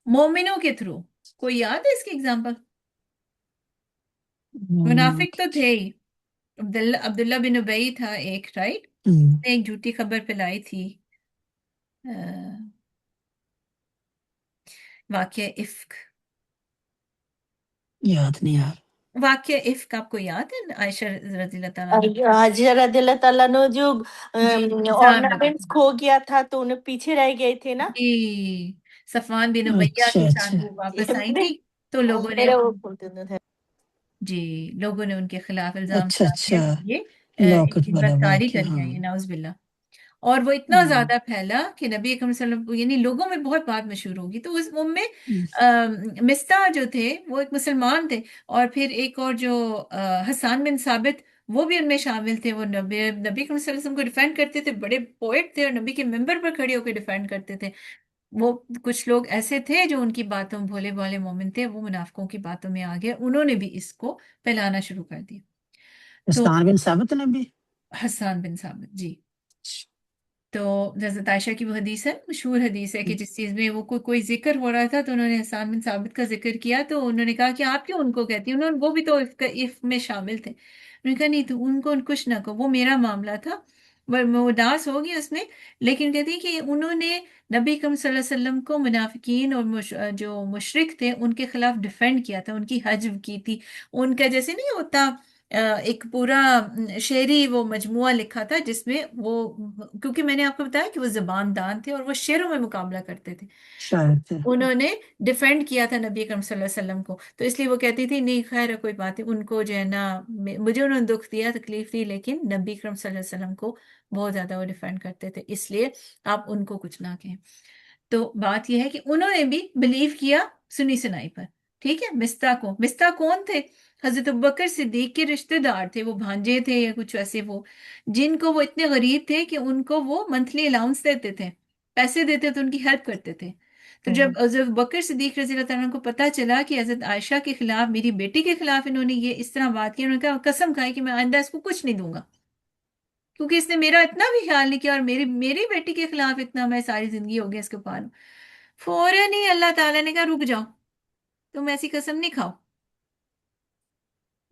مومنوں کے تھرو، کوئی یاد ہے اس کی اگزامپل؟ منافق تو تھے ہی، عبداللہ بن ابی تھا ایک، رائٹ، نے ایک جھوٹی خبر پھیلائی تھی، واقعہ افک، یاد نہیں یار۔ واقعہ افک آپ کو یاد ہے، عائشہ رضی اللہ تعالیٰ عنہ، حاجرہ رضی اللہ تعالیٰ عنہ جو جی الزام لگا ornaments تھا، کھو گیا تھا تو انہیں پیچھے رہ گئے تھے نا۔ جی صفوان بن امیہ اچھا کی اچھا چاندی واپس آئی تھی، تو لوگوں نے، میرے وہ بولتے تھے۔ جی لوگوں نے ان کے خلاف الزام اچھا لگا دیا اچھا کہ یہ لاکت والا بدکاری واقعہ، کری ہاں۔ ہے، یہ نعوذ باللہ، اور وہ اتنا زیادہ پھیلا کہ نبی اکرم صلی اللہ علیہ وسلم، یعنی لوگوں میں بہت بات مشہور ہوگی، تو اس میں مستہ جو تھے وہ ایک مسلمان تھے، اور پھر ایک اور جو حسان بن ثابت، وہ بھی ان میں شامل تھے، وہ نبی اکرم صلی اللہ علیہ وسلم کو ڈیفینڈ کرتے تھے، بڑے پوئٹ تھے، اور نبی کے ممبر پر کھڑے ہو کے ڈیفینڈ کرتے تھے۔ وہ کچھ لوگ ایسے تھے جو ان کی باتوں، بھولے بھولے مومن تھے، وہ منافقوں کی باتوں میں آ گئے، انہوں نے بھی اس کو پھیلانا شروع کر دیا۔ تو حسان بن ثابت نے بھی حسان بن ثابت، جی، تو حضرت عائشہ کی وہ حدیث ہے، مشہور حدیث ہے، کہ جس چیز میں وہ کوئی ذکر ہو رہا تھا تو انہوں نے حسان بن ثابت کا ذکر کیا، تو انہوں نے کہا کہ آپ کیوں ان کو کہتی ہیں، وہ بھی تو عفق میں شامل تھے، انہوں نے کہا نہیں، تو ان کو کچھ نہ کہو، وہ میرا معاملہ تھا، میں اداس ہوگی اس میں، لیکن کہتی ہیں کہ انہوں نے نبی کریم صلی اللہ علیہ وسلم کو منافقین اور جو مشرک تھے ان کے خلاف ڈیفینڈ کیا تھا، ان کی حجب کی تھی، ان کا جیسے نہیں ہوتا ایک پورا شعری وہ مجموعہ لکھا تھا، جس میں وہ، کیونکہ میں نے آپ کو بتایا کہ وہ زبان دان تھے اور وہ شعروں میں مقابلہ کرتے تھے، شاید تھے۔ انہوں نے ڈیفینڈ کیا تھا نبی اکرم صلی اللہ علیہ وسلم کو، تو اس لیے وہ کہتی تھی نہیں خیر ہے، کوئی بات نہیں، ان کو جو ہے نا، مجھے انہوں نے دکھ دیا، تکلیف دی، لیکن نبی اکرم صلی اللہ علیہ وسلم کو بہت زیادہ وہ ڈیفینڈ کرتے تھے، اس لیے آپ ان کو کچھ نہ کہیں۔ تو بات یہ ہے کہ انہوں نے بھی بلیو کیا سنی سنائی پر، ٹھیک ہے۔ مستہ کون تھے؟ حضرت ابوبکر صدیق کے رشتہ دار تھے، وہ بھانجے تھے یا کچھ ایسے، وہ جن کو وہ اتنے غریب تھے کہ ان کو وہ منتھلی الاؤنس دیتے تھے، پیسے دیتے تھے، ان کی ہیلپ کرتے تھے۔ تو جب حضرت بکر صدیق رضی اللہ تعالیٰ عنہ کو پتہ چلا کہ حضرت عائشہ کے خلاف، میری بیٹی کے خلاف انہوں نے یہ اس طرح بات کی، انہوں نے کہا، قسم کھائی کہ میں آئندہ اس کو کچھ نہیں دوں گا، کیونکہ اس نے میرا اتنا بھی خیال نہیں کیا، اور میری بیٹی کے خلاف اتنا، میں ساری زندگی ہو گیا اس کے پالوں۔ فوراً ہی اللہ تعالیٰ نے کہا رک جاؤ، تم ایسی قسم نہیں کھاؤ،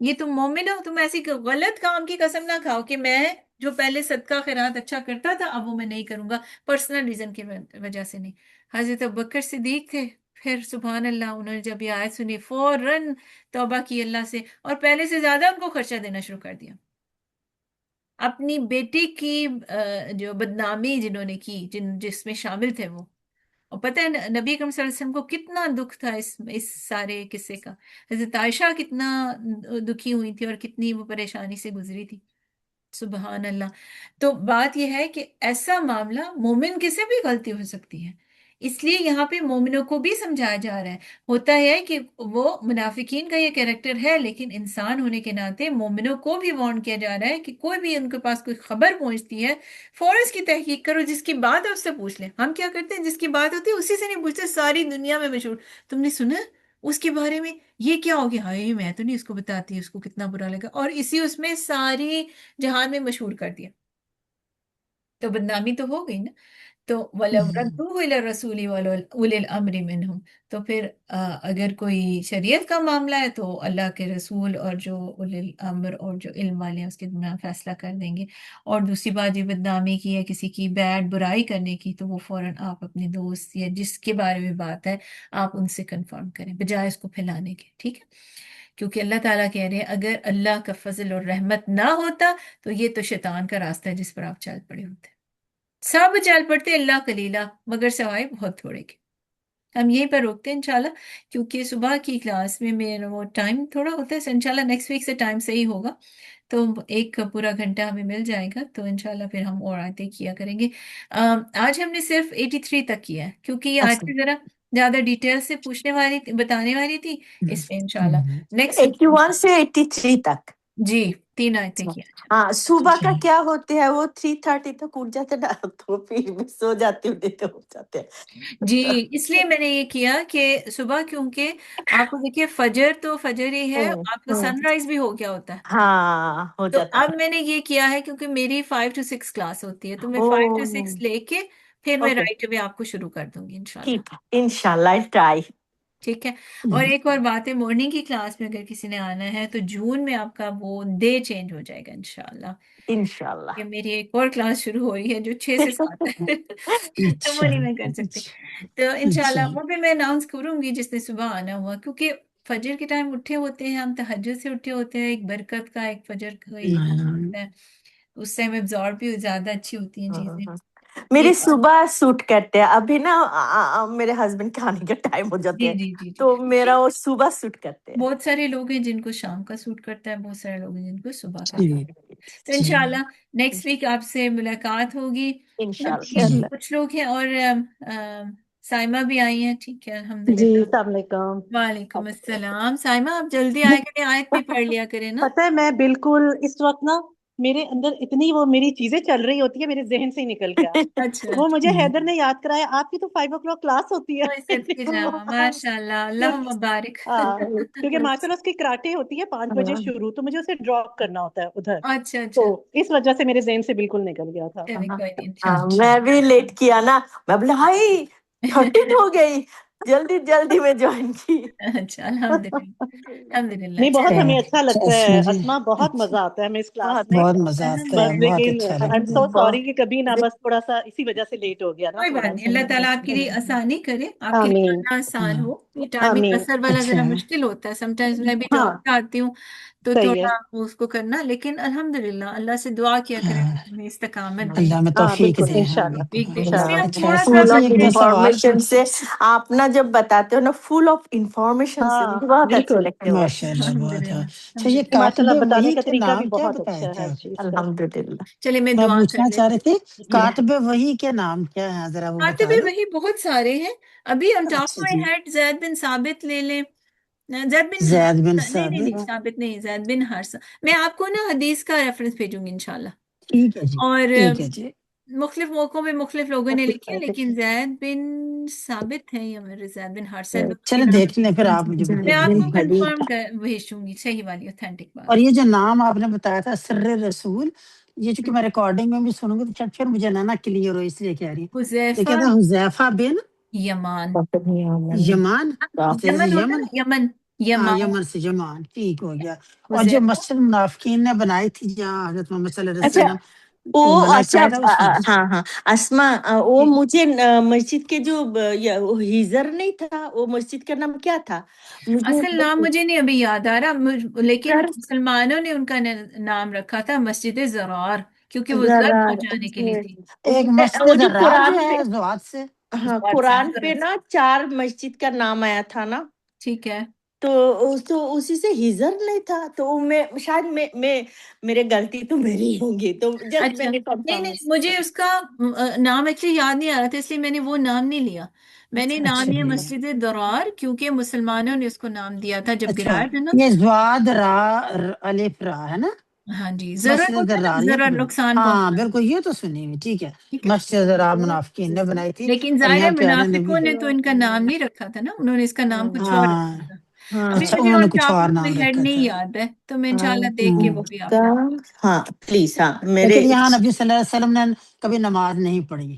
یہ تم مومن ہو، تم ایسی غلط کام کی قسم نہ کھاؤ کہ میں جو پہلے صدقہ خیرات اچھا کرتا تھا اب وہ میں نہیں کروں گا، پرسنل ریزن کی وجہ سے نہیں۔ حضرت ابوبکر صدیق تھے، پھر سبحان اللہ انہوں نے جب یہ آیت سنی فوراً توبہ کی اللہ سے، اور پہلے سے زیادہ ان کو خرچہ دینا شروع کر دیا۔ اپنی بیٹی کی جو بدنامی جنہوں نے کی، جس میں شامل تھے وہ، اور پتہ ہے نبی اکرم صلی اللہ علیہ وسلم کو کتنا دکھ تھا اس سارے قصے کا، حضرت عائشہ کتنا دکھی ہوئی تھی اور کتنی وہ پریشانی سے گزری تھی، سبحان اللہ۔ تو بات یہ ہے کہ ایسا معاملہ مومن کے سے بھی غلطی ہو سکتی ہے، اس لیے یہاں پہ مومنوں کو بھی سمجھایا جا رہا ہے۔ ہوتا ہے کہ وہ منافقین کا یہ کیریکٹر ہے، لیکن انسان ہونے کے ناطے مومنوں کو بھی وارن کیا جا رہا ہے کہ کوئی بھی ان کے پاس کوئی خبر پہنچتی ہے، فوراً اس کی تحقیق کرو، جس کی بات ہے اس سے پوچھ لیں۔ ہم کیا کرتے ہیں، جس کی بات ہوتی ہے اسی سے نہیں پوچھتے، ساری دنیا میں مشہور، تم نے سنا اس کے بارے میں یہ کیا ہو گیا، ہائے میں تو نہیں اس کو بتاتی، اس کو کتنا برا لگا، اور اسی اس میں ساری جہان میں مشہور کر دیا، تو بدنامی تو ہو گئی نا۔ تو وَلَوْ رَدُّوهُ إِلَى الرَّسُولِ وَأُولِي الْأَمْرِ مِنْهُمْ، تو پھر اگر کوئی شریعت کا معاملہ ہے تو اللہ کے رسول اور جو اولی الامر اور جو علم والے ہیں اس کے درمیان فیصلہ کر دیں گے. اور دوسری بات یہ بدنامی کی ہے کسی کی بیڈ برائی کرنے کی، تو وہ فوراً آپ اپنے دوست یا جس کے بارے میں بات ہے آپ ان سے کنفرم کریں بجائے اس کو پھیلانے کے. ٹھیک ہے، کیونکہ اللہ تعالیٰ کہہ رہے ہیں اگر اللہ کا فضل اور رحمت نہ ہوتا تو یہ تو شیطان کا راستہ ہے جس پر آپ چل پڑے ہوتے. سب چل پڑتے اللہ کلیلہ مگر سوائے بہت تھوڑے کے. ہم یہیں پر روکتے ہیں انشاءاللہ، کیونکہ صبح کی کلاس میں میرا وہ ٹائم تھوڑا ہوتا ہے. انشاءاللہ نیکسٹ ویک سے ٹائم صحیح ہوگا تو ایک پورا گھنٹہ ہمیں مل جائے گا، تو انشاءاللہ پھر ہم اور آیتیں کیا کریں گے. آج ہم نے صرف 83 تک کیا ہے کیونکہ یہ آیتیں ذرا زیادہ ڈیٹیل سے پوچھنے والی بتانے والی تھی، اس میں انشاءاللہ نیکسٹ ویک 81 سے 83 تک. جی 3 آیتیں کیا. ہاں صبح کا کیا ہوتے ہیں وہ 3:30 تک اٹھ جاتے نا، تو پھر بھی سو جاتے ہوتے تو اٹھ جاتے ہیں. جی اس لیے میں نے یہ کیا کہ صبح، کیونکہ آپ کو دیکھیے فجر تو فجر ہی ہے، آپ کا سن رائز بھی ہو گیا ہوتا ہے. ہاں ہو تو جاتا اب میں نے یہ کیا ہے کیونکہ میری 5 to 6 کلاس ہوتی ہے، تو میں ہے. 5 to 6 لے کے پھر میں اوکے رائٹ اوے آپ کو شروع کر دوں گی انشاءاللہ. ٹھیک ہے انشاءاللہ ٹرائی. ٹھیک ہے. اور ایک اور بات ہے، مارننگ کی کلاس میں اگر کسی نے آنا ہے تو جون میں آپ کا وہ ڈے چینج ہو جائے گا انشاءاللہ. انشاءاللہ کہ میری ایک اور کلاس شروع ہو رہی ہے جو 6 سے 7 ہے تو وہ نہیں میں کر سکتی. تو انشاءاللہ وہ بھی میں اناؤنس کروں گی جس نے صبح آنا ہوا، کیونکہ فجر کے ٹائم اٹھے ہوتے ہیں ہم، تہجد سے اٹھے ہوتے ہیں، ایک برکت کا ایک فجر کا ایک ہوتا ہے، اس ٹائم ابزارب بھی زیادہ اچھی ہوتی ہیں چیزیں. میری یہ صبح سوٹ کرتے ہیں. ابھی نا میرے ہسبینڈ کے آنے کا ٹائم ہو جاتے جی ہیں جی جی جی تو میرا وہ صبح سوٹ کرتے ہیں. بہت سارے لوگ ہیں جن کو شام کا سوٹ کرتا ہے، بہت سارے لوگ ہیں جن کو صبح کا. جی تو انشاءاللہ نیکسٹ ویک آپ سے ملاقات ہوگی. انشاءاللہ. کچھ لوگ ہیں اور سائمہ بھی آئی ہیں. ٹھیک ہے جی الحمدللہ. السلام علیکم. وعلیکم السلام. سائمہ آپ جلدی آئے کریں، آیت بھی پڑھ لیا کریں نا. پتہ ہے میں بالکل اس وقت نا میرے اندر اتنی وہ میری چیزیں چل رہی ہوتی ہے، میرے ذہن سے ہی نکل گیا. اچھا وہ مجھے حیدر نے یاد کرایا آپ کی تو 5 o'clock کلاس ہوتی ہے. کوئی صدقے جاواں، ماشاء اللہ، اللہ مبارک. کیونکہ ماشاء اللہ اس کی کراٹے ہوتی ہے 5 بجے شروع، تو مجھے اسے ڈراپ کرنا ہوتا ہے ادھر، اچھا تو اچھا اس وجہ سے میرے ذہن سے بالکل نکل گیا تھا. چلے کوئی نہیں انشاءاللہ. میں بھی لیٹ کیا نا، میں بولا بھائی 13 ہو گئی، جلدی جلدی میں جوائن کی. اچھا الحمدللہ الحمدللہ. نہیں بہت چلے ہمیں اچھا لگتا ہے اسما، بہت مزہ آتا ہے ہمیں اس کلاس میں. بہت مزہ آتا ہے، بس بہت لیکن اچھا آئی ایم لگتا سو ہے. سوری کہ کبھی نہ بس تھوڑا سا اسی وجہ سے لیٹ ہو گیا نا کوئی تھوڑا بات نہیں، سا. اللہ تعالیٰ آپ کے لیے آسانی کرے، آپ کے لیے آمین اتنا آسان ہو. یہ ٹائمنگ آمین. اثر والا ذرا اچھا مشکل ہوتا ہے، سم ٹائمز میں بھی ہاں جاب پہ آتی ہوں تو صحیح ہے. تھوڑا اس کو کرنا، لیکن الحمدللہ اللہ سے دعا کیا کریں ہمیں استقامت دیں. اللہ میں ہاں توفیق بالکل دے. ہاں انشاءاللہ ٹھیک ہے، اس لیے ہم اچھا تھوڑا سا فل اچھا، آف ایک دو سوال. انفارمیشن سے آپ نا جب بتاتے ہو نا، فل آف انفارمیشن سے ہاں مجھے بہت اچھے بالکل. لگتے ہو. ماشاء اللہ بہت. الحمدللہ اچھا یہ الحمدللہ. ماشاء اللہ کاتب بتانے وحی کا کے طریقہ بھی نام کیا بہت بتایا اچھا تھا ہے ہر آپ؟ چیز کا. الحمدللہ. چلے میں میں دعا کر پوچھنا چاہ لیتی رہی تھی ہوں. کاتب وحی کے نام کیا ہے، ذرا وہ کاتب بتا دو. وہی بہت سارے ہیں، ابھی آن ٹاپ اچھا مائی جی، ہیڈ زید بن ثابت لے لیں. زید بن زید بن حارثہ، نہیں نہیں ثابت. نہیں ثابت نہیں، زید بن حارثہ. میں آپ کو نا حدیث کا ریفرنس بھیجوں گی انشاءاللہ. ٹھیک ہے جی، اور ٹھیک ہے جی. مختلف موقعوں پہ مختلف لوگوں نے لکھے، لیکن زید بن ثابت ہے یا میرے زید بن حارثہ ہے، چلے دیکھ لیں پھر آپ مجھے میں آپ کو بھیج دیں. کنفرم بھیجوں گی، صحیح والی اوتھینٹک اور بات. یہ جو نام آپ نے بتایا تھا سر رسول، یہ چونکہ میں ریکارڈنگ میں بھی سنوں گی تو پھر مجھے نا کلیئر ہو، اس لیے کہہ رہی ہوں. یہ حذیفہ کہتے ہیں حذیفہ بن یمان. یمان، جیسے یمن ہوتا یمن. ہے نا، یمن ہاں یمان. یمن سے یمان، ٹھیک ہو گیا. اور جو حذیفہ. مسجد منافقین نے بنائی تھی جہاں حضرت محمد صلی اللہ علیہ اچھا وسلم کو وہ منع اچھا کیا تھا، اس میں ہاں ہاں اسما، وہ جی مجھے مسجد کے جو وہ ہیزر نہیں تھا، وہ مسجد کا نام کیا تھا اصل نام مجھے؟ مجھے نہیں ابھی یاد آ رہا، لیکن سر مسلمانوں نے ان کا نام رکھا تھا مسجد زرار، کیونکہ وہ زر ذرا پہنچانے کے لیے تھی. ایک وہ مسجد جو درار جو قرآن پہ، ہے زوات سے. ہاں زوات سے. قرآن پہ نا 4 مسجد کا نام آیا تھا نا، ٹھیک ہے. تو اسی سے ہیزر نہیں تھا، تو میں شاید میں میرے غلطی تو میری ہوگی، تو جسٹ میں اچھا نے نہیں کنفرم. نہیں، مجھے اس کا نام ایکچولی یاد نہیں آ رہا تھا، اس لیے میں نے وہ نام نہیں لیا. میں نے نام اچھا لیا جی، مسجد درار کیونکہ مسلمانوں نے اس کو نام دیا تھا جب اچھا گرایا تھا نا. یہ زواد را الف را ہے نا، ہاں جی، ضرر مسجد ہوتا ہے نا، درار. ضرر نقصان ہاں پہنچانا. بالکل، یہ تو سنی ہوئی. ٹھیک ہے، ٹھیک ہے، مسجد درار منافقین نے بنائی تھی. لیکن اور ظاہر یہاں ہے پیارے نبی. منافقوں نے تو ان کا نام نہیں رکھا تھا نا، انہوں نے اس کا نام کچھ اور ہاں رکھا تھا. ابھی اچھا، مجھے انہوں نے آن کچھ ٹاپ اور آف نام مائی ہیڈ رکھا نہیں تھا. یاد ہے، تو میں انشاءاللہ دیکھ کے وہ بھی آپ کو. ہاں پلیز، ہاں میرے لیکن یہاں نبی صلی اللہ علیہ وسلم نے کبھی نماز نہیں پڑھی.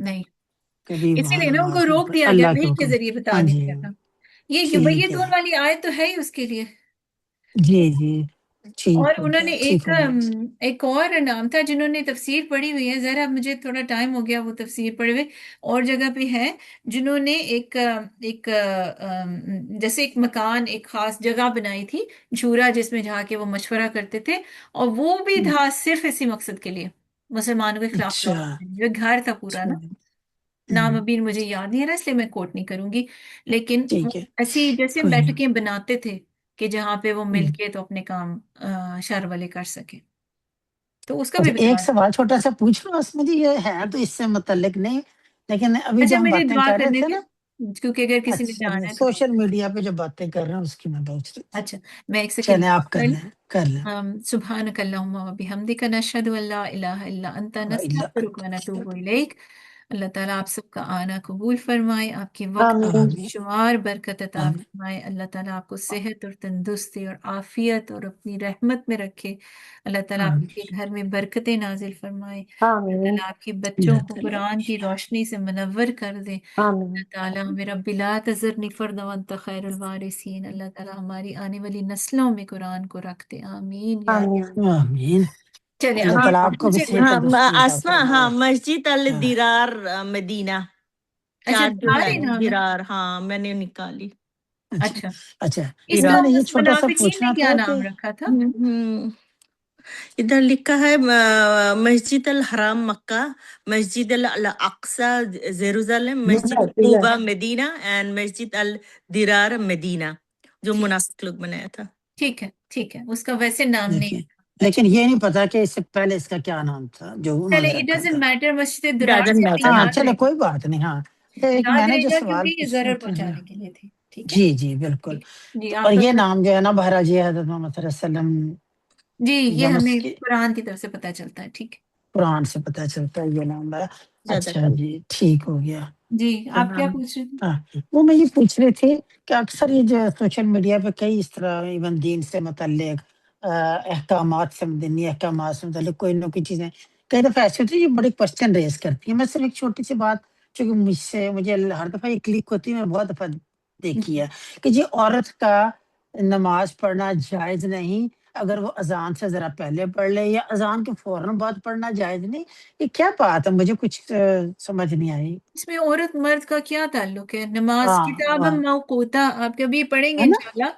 نہیں، کبھی اسی وہاں لیے نا ان کو نماز نہیں روک پڑھ دیا گیا، اللہ کے وہی کے حکم ذریعے بتا ہاں جی دیا گیا تھا یہ کہ بھئی یہ ٹھیک ہے دونوں والی آیت تو ہے ہی اس کے لیے. جی جی ٹھیک اور ہو انہوں گیا نے ٹھیک ہو گیا ایک اور نام تھا جنہوں نے تفسیر پڑھی ہوئی ہے، ذرا مجھے تھوڑا ٹائم ہو گیا وہ تفسیر پڑھے ہوئے، اور جگہ پہ ہے جنہوں نے ایک جیسے ایک مکان، ایک خاص جگہ بنائی تھی جھورا، جس میں جا کے وہ مشورہ کرتے تھے، اور وہ بھی تھا صرف اسی مقصد کے لیے، مسلمانوں کے خلاف اچھا لڑنے کے لیے، جو گھر تھا پورا نا. نام ابھی مجھے یاد نہیں آ رہا اس لیے میں کوٹ نہیں کروں گی، لیکن وہ ٹھیک ہے ایسی جیسے کوئی نہیں بیٹھکیں بناتے تھے کہ جہاں پہ وہ مل کے تو اپنے کام شر والے کر سکے، تو اس کا بھی اچھا ایک بتایا. سوال چھوٹا سا پوچھ لوں اس میں جی، یہ ہے تو اس سے متعلق نہیں، لیکن ابھی اچھا جو ہم مجھے باتیں دعا کر رہے کرنے تھے دیں، نا، کیونکہ اگر کسی نے اچھا جانا ہے تو. سوشل میڈیا پہ جو باتیں کر رہے ہیں اس کی میں پوچھ رہی تھی. اچھا میں ایک سیکنڈ چلیں آپ کر لیں کر لیں. سبحانک اللہم و بحمدک نشہد ان لا الہ الا انت نستغفرک و نتوب الیک. اللہ تعالیٰ آپ سب کا آنا قبول فرمائے، آپ کے وقت آمین آمین شمار برکت عطا آمین فرمائے، اللہ تعالیٰ آپ کو صحت اور تندرستی اور عافیت اور اپنی رحمت میں رکھے، اللہ تعالیٰ آپ کے آمین گھر میں برکتیں نازل فرمائے، اللہ آمین تعالیٰ آپ کے بچوں اللہ کو تعالیٰ قرآن کی روشنی سے منور کر دے، آمین اللہ تعالیٰ میرا بلا تذرنی فردا وانت خیر الوارثین، اللہ تعالیٰ ہماری آنے والی نسلوں میں قرآن کو رکھ دے، آمین یا آمین رب۔ آمین چلے اللہ اب ہاں تعالیٰ آپ کو بھی مجھے صحت ہاں تندرستی عطا آسما ہاں فرمائے. مسجد ہاں، الدرار مدینہ اچھا چارٹ جو ہے سارے نام ہے، درار، ہاں میں نے نکالی اچھا اچھا اچھا اس اس کا میں درار. نے یہ چھوٹا سا منافقین نے پوچھنا کیا تھا کہ نام رکھا تھا؟ ادھر لکھا ہے مسجد الحرام مکہ، مسجد الاقصی زیروزالم، مسجد قوبہ مدینہ اینڈ مسجد الدرار مدینہ، جو ٹھیک منافق لوگ بنایا تھا. ٹھیک ہے ٹھیک ہے، اس کا ویسے نام نہیں دیکھیں، رکھا. اچھا لیکن یہ نہیں پتا کہ اس سے پہلے اس کا کیا نام تھا جو انہوں چلے نے اٹ رکھا ڈزنٹ تھا. میٹر، مسجد درار ڈازنٹ سے ہمیں میٹر. ہاں یاد چلے رہے کوئی بات نہیں. ہاں ایک یاد میں نے رہے جو گا سوال کیونکہ یہ پوچھنے ضرر تھے ہاں پہنچانے کے لیے تھی، ٹھیک ہے جی جی بالکل. ٹھیک جی اور آپ کا یہ نام جو ہے نا بہرحال یہ حضرت محمد صلی اللہ علیہ وسلم جی کی یہ جب اس ہمیں کی قرآن کی طرف سے پتہ چلتا ہے، ٹھیک قرآن سے پتہ چلتا ہے یہ نام ہے. زیادہ اچھا جی ٹھیک ہو گیا. ہے جی. آپ کیا ہاں پوچھ رہے تھے؟ ہاں وہ میں یہ پوچھ رہی تھی کہ اکثر یہ جو سوشل میڈیا پہ کئی اس طرح ایون دین سے متعلق احکامات سے دینی احکامات سے متعلق کوئی نہ کوئی چیزیں کئی دفعہ ایسی ہوتی ہے جو بڑی کوشچن ریز کرتی ہیں. میں صرف ایک چھوٹی سی بات چونکہ مجھے ہر دفعہ یہ کلک ہوتی ہے، میں بہت دفعہ دیکھی ہے کہ جی عورت کا نماز پڑھنا جائز نہیں اگر وہ اذان سے ذرا پہلے پڑھ لے، یا اذان کے فوراً بعد پڑھنا جائز نہیں. یہ کیا بات ہے؟ مجھے کچھ سمجھ نہیں آئی. اس میں عورت مرد کا کیا تعلق ہے؟ نماز ہاں کتاب ہاں موقوتا آپ کبھی پڑھیں گے ہے نا. انشاءاللہ.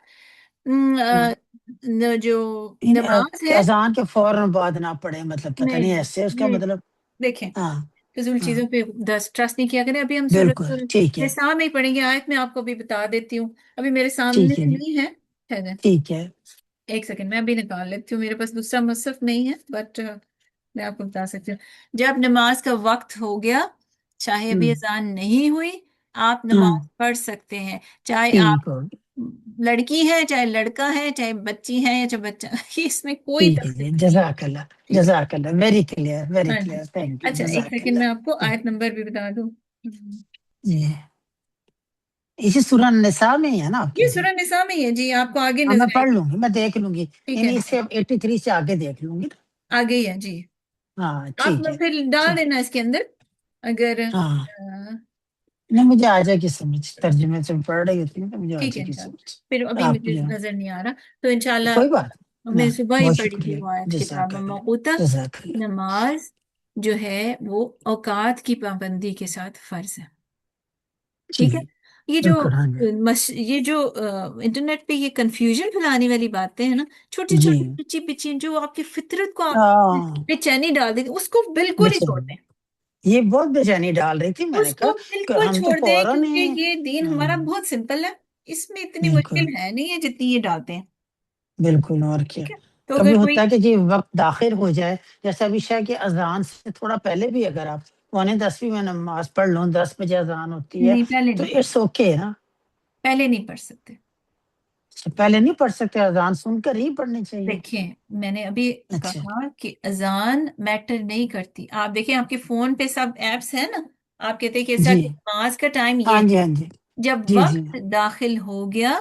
ہاں جو نماز کہ ہے، اذان کے فوراً بعد نہ پڑھے، مطلب پتہ نہیں نہیں ایسے اس کا نہیں مطلب. دیکھیں ہاں فضول ہاں چیزوں پہ ٹرسٹ نہیں کیا کریں. ابھی ہم بالکل سورۃ ٹھیک ہے النساء میں ہی پڑھیں گے، آیت میں آپ کو بھی بتا دیتی ہوں، ابھی میرے سامنے ٹھیک ہے جی نہیں ہے. ٹھہریں ٹھیک ہے. ایک سیکنڈ میں ابھی نکال لیتی ہوں، میرے پاس دوسرا مصحف نہیں ہے، بٹ میں آپ کو بتا سکتی ہوں. جب نماز کا وقت ہو گیا، چاہے ابھی اذان نہیں ہوئی، آپ ہاں نماز پڑھ سکتے ہیں، چاہے آپ ٹھیک ہو لڑکی ہے، چاہے لڑکا ہے، چاہے بچی ہے یا چاہے بچہ اس میں کوئی ٹھیک ہے جی. تفریق نہیں. جزاک اللہ ٹھیک ہے جزاک اللہ ویری کلیئر ویری ہاں جی. کلیئر. تھینک یو اچھا ایک جزاک سیکنڈ میں آپ کو اللہ. آیت نمبر بھی بتا دوں. جی اسی سورہ النساء میں ہی ہے نا آپ کے یہ جی؟ سورہ نساء میں ہی ہے جی، آپ کو آگے ہاں میں نظر آئے پڑھ گی. لوں گی، میں دیکھ لوں گی، ٹھیک ہے یعنی اس سے 83 سے آگے دیکھ لوں گی. آگے ہی ہے جی. ہاں آپ ٹھیک ہے. پھر ڈال ٹھیک. دینا اس کے اندر اگر ہاں نہیں مجھے آ جائے گی سمجھ، ترجمے سے پڑھ رہی ہوتی ہے تو مجھے آ ٹھیک ہے جائے گی انشاءاللہ. سمجھ. پھر ابھی آپ مجھے جو نظر نہیں آ رہا تو انشاءاللہ کوئی بات میں نہ، صبح ہی بہت پڑھی تھی شکریہ. وہ آیت جزاک کتاب اللہ موقوتا. جزاک اللہ. نماز جو ہے وہ اوقات کی پابندی کے ساتھ فرض ہے، جی ٹھیک ہے. یہ جو بالکل. ہاں جی یہ جو انٹرنیٹ پہ یہ کنفیوژن پھیلانے والی باتیں ہیں نا، چھوٹی جی چھوٹی پچی پچی جو آپ کی فطرت کو آپ ہاں بے چینی ڈال دیں گے، اس کو بالکل ہی چھوڑ بالکل دیں، یہ بہت بے چینی ڈال رہی تھی. میں نے اس کہا کو کہ بالکل ہم تو چھوڑ دیں، فوراً ہی کیونکہ یہ دین ہمارا ہاں بہت سمپل ہے، اس میں اتنی بالکل مشکل ہے نہیں ہے جتنی یہ ڈالتے ہیں. بالکل. اور کیا. ٹھیک ہے تو کبھی اگر کوئی ہوتا ہے کہ جی وقت داخل ہو جائے، جیسے ابھی شاہ کی اذان سے تھوڑا پہلے بھی اگر آپ 9:45 میں نماز پڑھ لوں، 10 بجے اذان ہوتی ہے نہیں پہلے تو نہیں پڑھ اٹس اوکے نا. پہلے نہیں پڑھ سکتے. پہلے نہیں پڑھ سکتے، اذان سن کر ہی پڑھنی چاہیے. دیکھیں میں نے ابھی اچھا کہا کہ اذان میٹر نہیں کرتی. آپ دیکھیں آپ کے فون پہ سب ایپس ہیں نا، آپ کہتے ہیں کہ جی سر نماز کا ٹائم یہ ہاں ہے، جی ہاں جی جب جی جی وقت داخل ہو گیا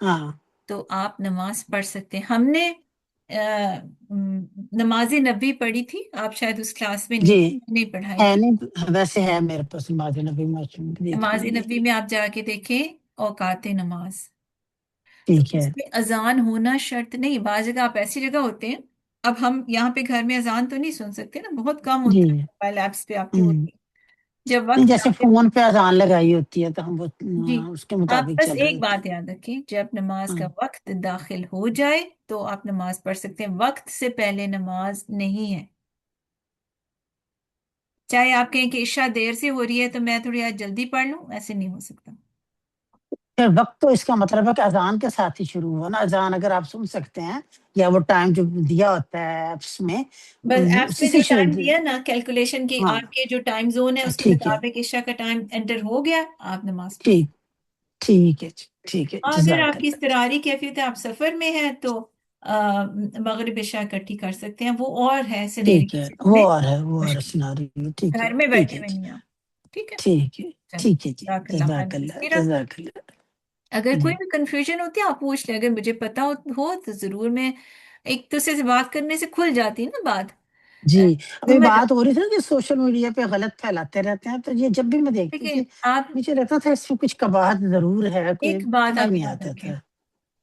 ہاں تو آپ نماز پڑھ سکتے ہیں. ہم نے نماز نبی پڑھی تھی آپ؟ شاید اس کلاس میں جی نہیں پڑھائی ہے تھی۔ نہیں، ویسے ہے میرے پاس نماز نبی معصوم دیکھ نماز لیں گے، نبی میں آپ جا کے دیکھیں اوقات نماز، تو ٹھیک ہے اس میں اذان ہونا شرط نہیں۔ بعض جگہ آپ ایسی جگہ ہوتے ہیں، اب ہم یہاں پہ گھر میں اذان تو نہیں سن سکتے نا، بہت کم جی۔ ہوتا ہے، موبائل ایپس پہ آپ کی ہم، ہوتی ہے۔ جب نہیں وقت جیسے فون پہ اذان لگائی ہوتی ہے تو ہم وہ جی اس کے آپ مطابق بس چل رہے ایک ہوتے بات یاد رکھیں، جب نماز ہیں۔ کا وقت داخل ہو جائے تو آپ نماز پڑھ سکتے ہیں، وقت سے پہلے نماز نہیں ہے۔ چاہے آپ کہیں کہ عشاء دیر سے ہو رہی ہے تو میں تھوڑی آج جلدی پڑھ لوں، ایسے نہیں ہو سکتا۔ پھر وقت تو اس کا مطلب ہے کہ اذان کے ساتھ ہی شروع ہوا نا، اذان اگر آپ سن سکتے ہیں یا وہ ٹائم جو دیا ہوتا ہے ایپس میں بس ایپس اسی میں سے جو ٹائم شروع۔ دیا نا کیلکولیشن کی، ہاں آپ کے جو ٹائم زون ہے اس کے ٹھیک ہے، مطابق عشاء کا ٹائم انٹر ہو گیا، آپ نماز پڑھ ٹھیک، ٹھیک ہے جی، ٹھیک ہے، اگر جزاک آپ کی اللہ۔ اضطراری کیفیت ہے، آپ سفر میں ہیں تو مغرب عشاء اکٹھی کر سکتے ہیں، وہ اور ہے ٹھیک ہے، سینیریو وہ میں اور ہے، وہ اور مشکل، سناری، ٹھیک ہے، گھر میں ٹھیک بیٹھے ہے ہوئے جی، نہیں آپ، ٹھیک ہے؟ ٹھیک ہے، چلیں، ٹھیک ہے جی، جزاک اللہ خیر جزاک اللہ، کثیرا۔ جزاک اللہ اگر جی۔ کوئی بھی کنفیوژن ہوتی ہے آپ پوچھ لیں، اگر مجھے پتا ہو تو ضرور، میں ایک دوسرے سے بات کرنے سے کھل جاتی ہے نا بات۔ جی ابھی محمد بات ہو رہی تھی نا کہ سوشل میڈیا پہ غلط پھیلاتے رہتے ہیں، تو یہ جب بھی میں دیکھتی دیکھیں تھی آپ، مجھے لگتا تھا اس میں کچھ قباحت ضرور ہے، کوئی ایک بات سمجھ آپ نہیں یاد آتا رکھیں، تھا۔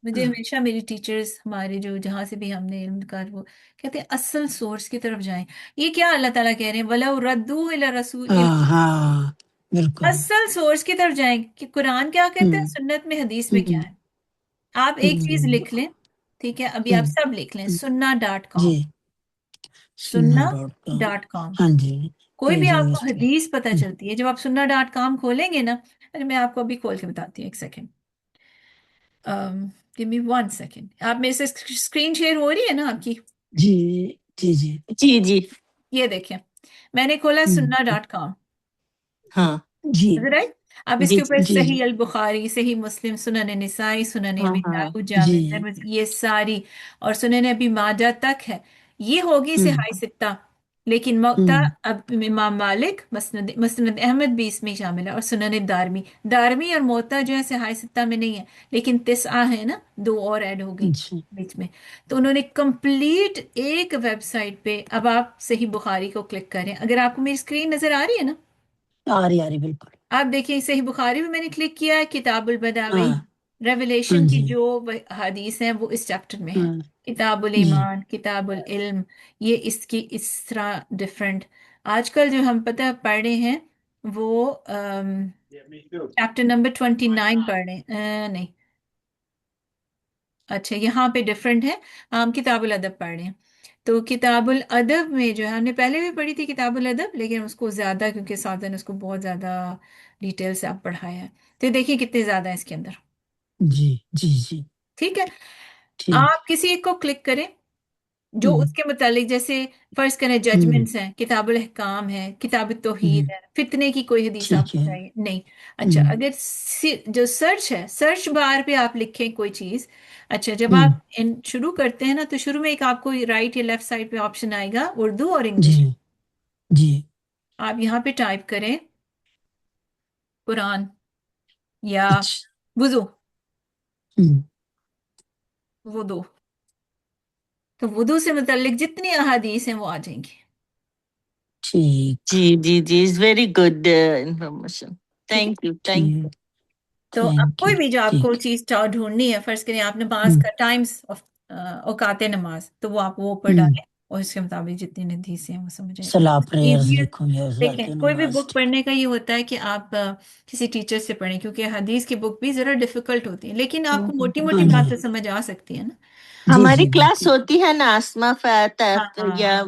مجھے ہاں ہمیشہ میری ٹیچرز ہمارے جو جہاں سے بھی ہم نے علم کا وہ کہتے ہیں اصل سورس کی طرف جائیں۔ یہ کیا اللہ تعالیٰ کہہ رہے ہیں وَلَوْ رَدُّوا إِلَى رَسُولِ، ہاں ہاں، بالکل۔ اصل سورس کی طرف جائیں کہ قرآن کیا کہتا ہے، ہوں سنت میں حدیث میں کیا ہوں ہے۔ آپ ایک چیز ہوں لکھ لیں، ٹھیک ہے، ابھی آپ ہوں سب لکھ لیں، ہوں، sunna.com، جی، سننا sunna.com، ڈاٹ کام، ہاں جی، کوئی بھی بھیجیں گے آپ اس کو پہ۔ حدیث پتہ چلتی ہے، جب آپ sunna.com کھولیں گے نا، اچھا میں آپ کو ابھی کھول کے بتاتی ہوں، ایک second, give me one second، آپ میرے سے اسکرین شیئر ہو رہی ہے نا آپ کی؟ جی جی جی، جی جی یہ دیکھیں میں نے کھولا ہوں، sunna.com، ہاں جی رائٹ؟ اب اس جی کے اوپر جی صحیح البخاری، صحیح مسلم، سنن نسائی، سنن ہاں ابی ہاں داؤد، جی، جامع ترمذی، یہ ساری، اور سنن ابی ماجہ تک ہے، یہ ہوگی ہوں صحاح ستہ، لیکن موتا ہوں اب امام مالک، مسند احمد بھی اس میں شامل ہے، اور سنن دارمی، دارمی اور موتا جو ہے صحاح ستہ میں نہیں ہے، لیکن تسعہ ہے نا، دو اور ایڈ ہو گئی اچھا، بیچ میں، تو انہوں نے کمپلیٹ ایک ویب سائٹ پہ، اب آپ صحیح بخاری کو کلک کریں، اگر آپ کو میری اسکرین نظر آ رہی ہے نا، آ رہی بالکل، آپ دیکھیں صحیح بخاری میں نے کلک کیا ہے، کتاب البداوی، ہاں ہاں ریولیشن کی جی، جو حدیث ہیں وہ اس چیپٹر میں ہیں، ہاں کتاب جی الایمان، کتاب العلم، یہ اس کی اس طرح ڈفرینٹ، آج کل جو ہم پتہ پڑھ رہے ہیں وہ چیپٹر نمبر 29 پڑھ رہے ہیں، نہیں اچھا یہاں پہ ڈفرینٹ ہے، ہم کتاب الادب پڑھ رہے ہیں، تو کتاب الادب میں جو ہے ہم نے پہلے بھی پڑھی تھی کتاب الادب، لیکن اس کو زیادہ کیونکہ ساتھ نے اس کو بہت زیادہ ڈیٹیل سے آپ پڑھایا ہے، تو دیکھیے کتنے زیادہ ہے اس کے اندر، جی جی جی، ٹھیک ہے؟ ٹھیک، آپ کسی ایک کو کلک کریں جو ہوں اس کے متعلق، جیسے فرض کریں ہوں ججمنٹس ہیں، کتاب الاحکام ہے، کتاب ہوں، التوحید ہے، فتنے کی کوئی حدیث آپ ٹھیک کو ہے، چاہیے نہیں، اچھا ہوں اگر جو سرچ ہے، سرچ بار پہ آپ لکھیں کوئی چیز، اچھا جب ہوں، آپ شروع کرتے ہیں نا تو شروع میں ایک آپ کو رائٹ یا لیفٹ سائڈ پہ آپشن آئے گا اردو اور جی انگلش، جی، آپ یہاں پہ ٹائپ کریں قرآن یا اچھا، وضو، ہوں، وضو، تو وضو سے متعلق جتنی احادیث ہیں وہ آ جائیں گی، ٹھیک جی جی جی از ویری گڈ انفارمیشن، ٹھیک ہے؟ تھینک یو تھینک ٹھیک، تو اب تھینک کوئی یو، بھی جو آپ کو ٹھیک، چیز ڈھونڈنی ہے، فرض کریں آپ نماز ہوں کا ٹائمز آف اوقات نماز، تو وہ آپ وہ اوپر ہوں، ڈالیں اور اس کے مطابق جتنی حدیث ہیں وہ سمجھیں، صلاح پریئرز ایزیئر، لکھوں یا دیکھیں ذاتی کوئی بھی نماز، بک پڑھنے کا یہ ہوتا ہے کہ آپ کسی ٹیچر سے پڑھیں، کیونکہ حدیث کی بک بھی ذرا ڈیفیکلٹ ہوتی ہے، لیکن آپ کو موٹی موٹی ہاں جی باتیں سمجھ آ سکتی ہے نا، جی ہماری جی کلاس بالکل، ہوتی ہے نا آسما ہاں ہاں یا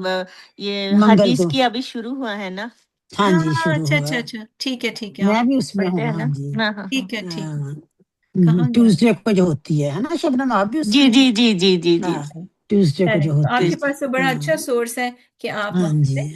یہ منگل حدیث کو، کی ابھی شروع ہوا ہے نا، ہاں ہاں جی شروع اچھا ہوا اچھا ہے، اچھا، ٹھیک ہے ٹھیک ہے، میں آپ بھی اس میں پڑھتے ہوں، ہیں ہاں نا، جی، ہاں ہاں ہاں، ٹھیک ہے ٹھیک ہے، ہاں، کہاں گیا؟ ٹیوزڈے کو جو ہوتی ہے نا شبنم، آپ بھی اس جی میں جی ہیں؟ جی جی جی جی ہاں ٹیوزڈے کو چلیں جو تو آپ ہوتی کے ٹھیک پاس تو ہے، بڑا اچھا سورس ہے کہ آپ ہاں وہاں سے جی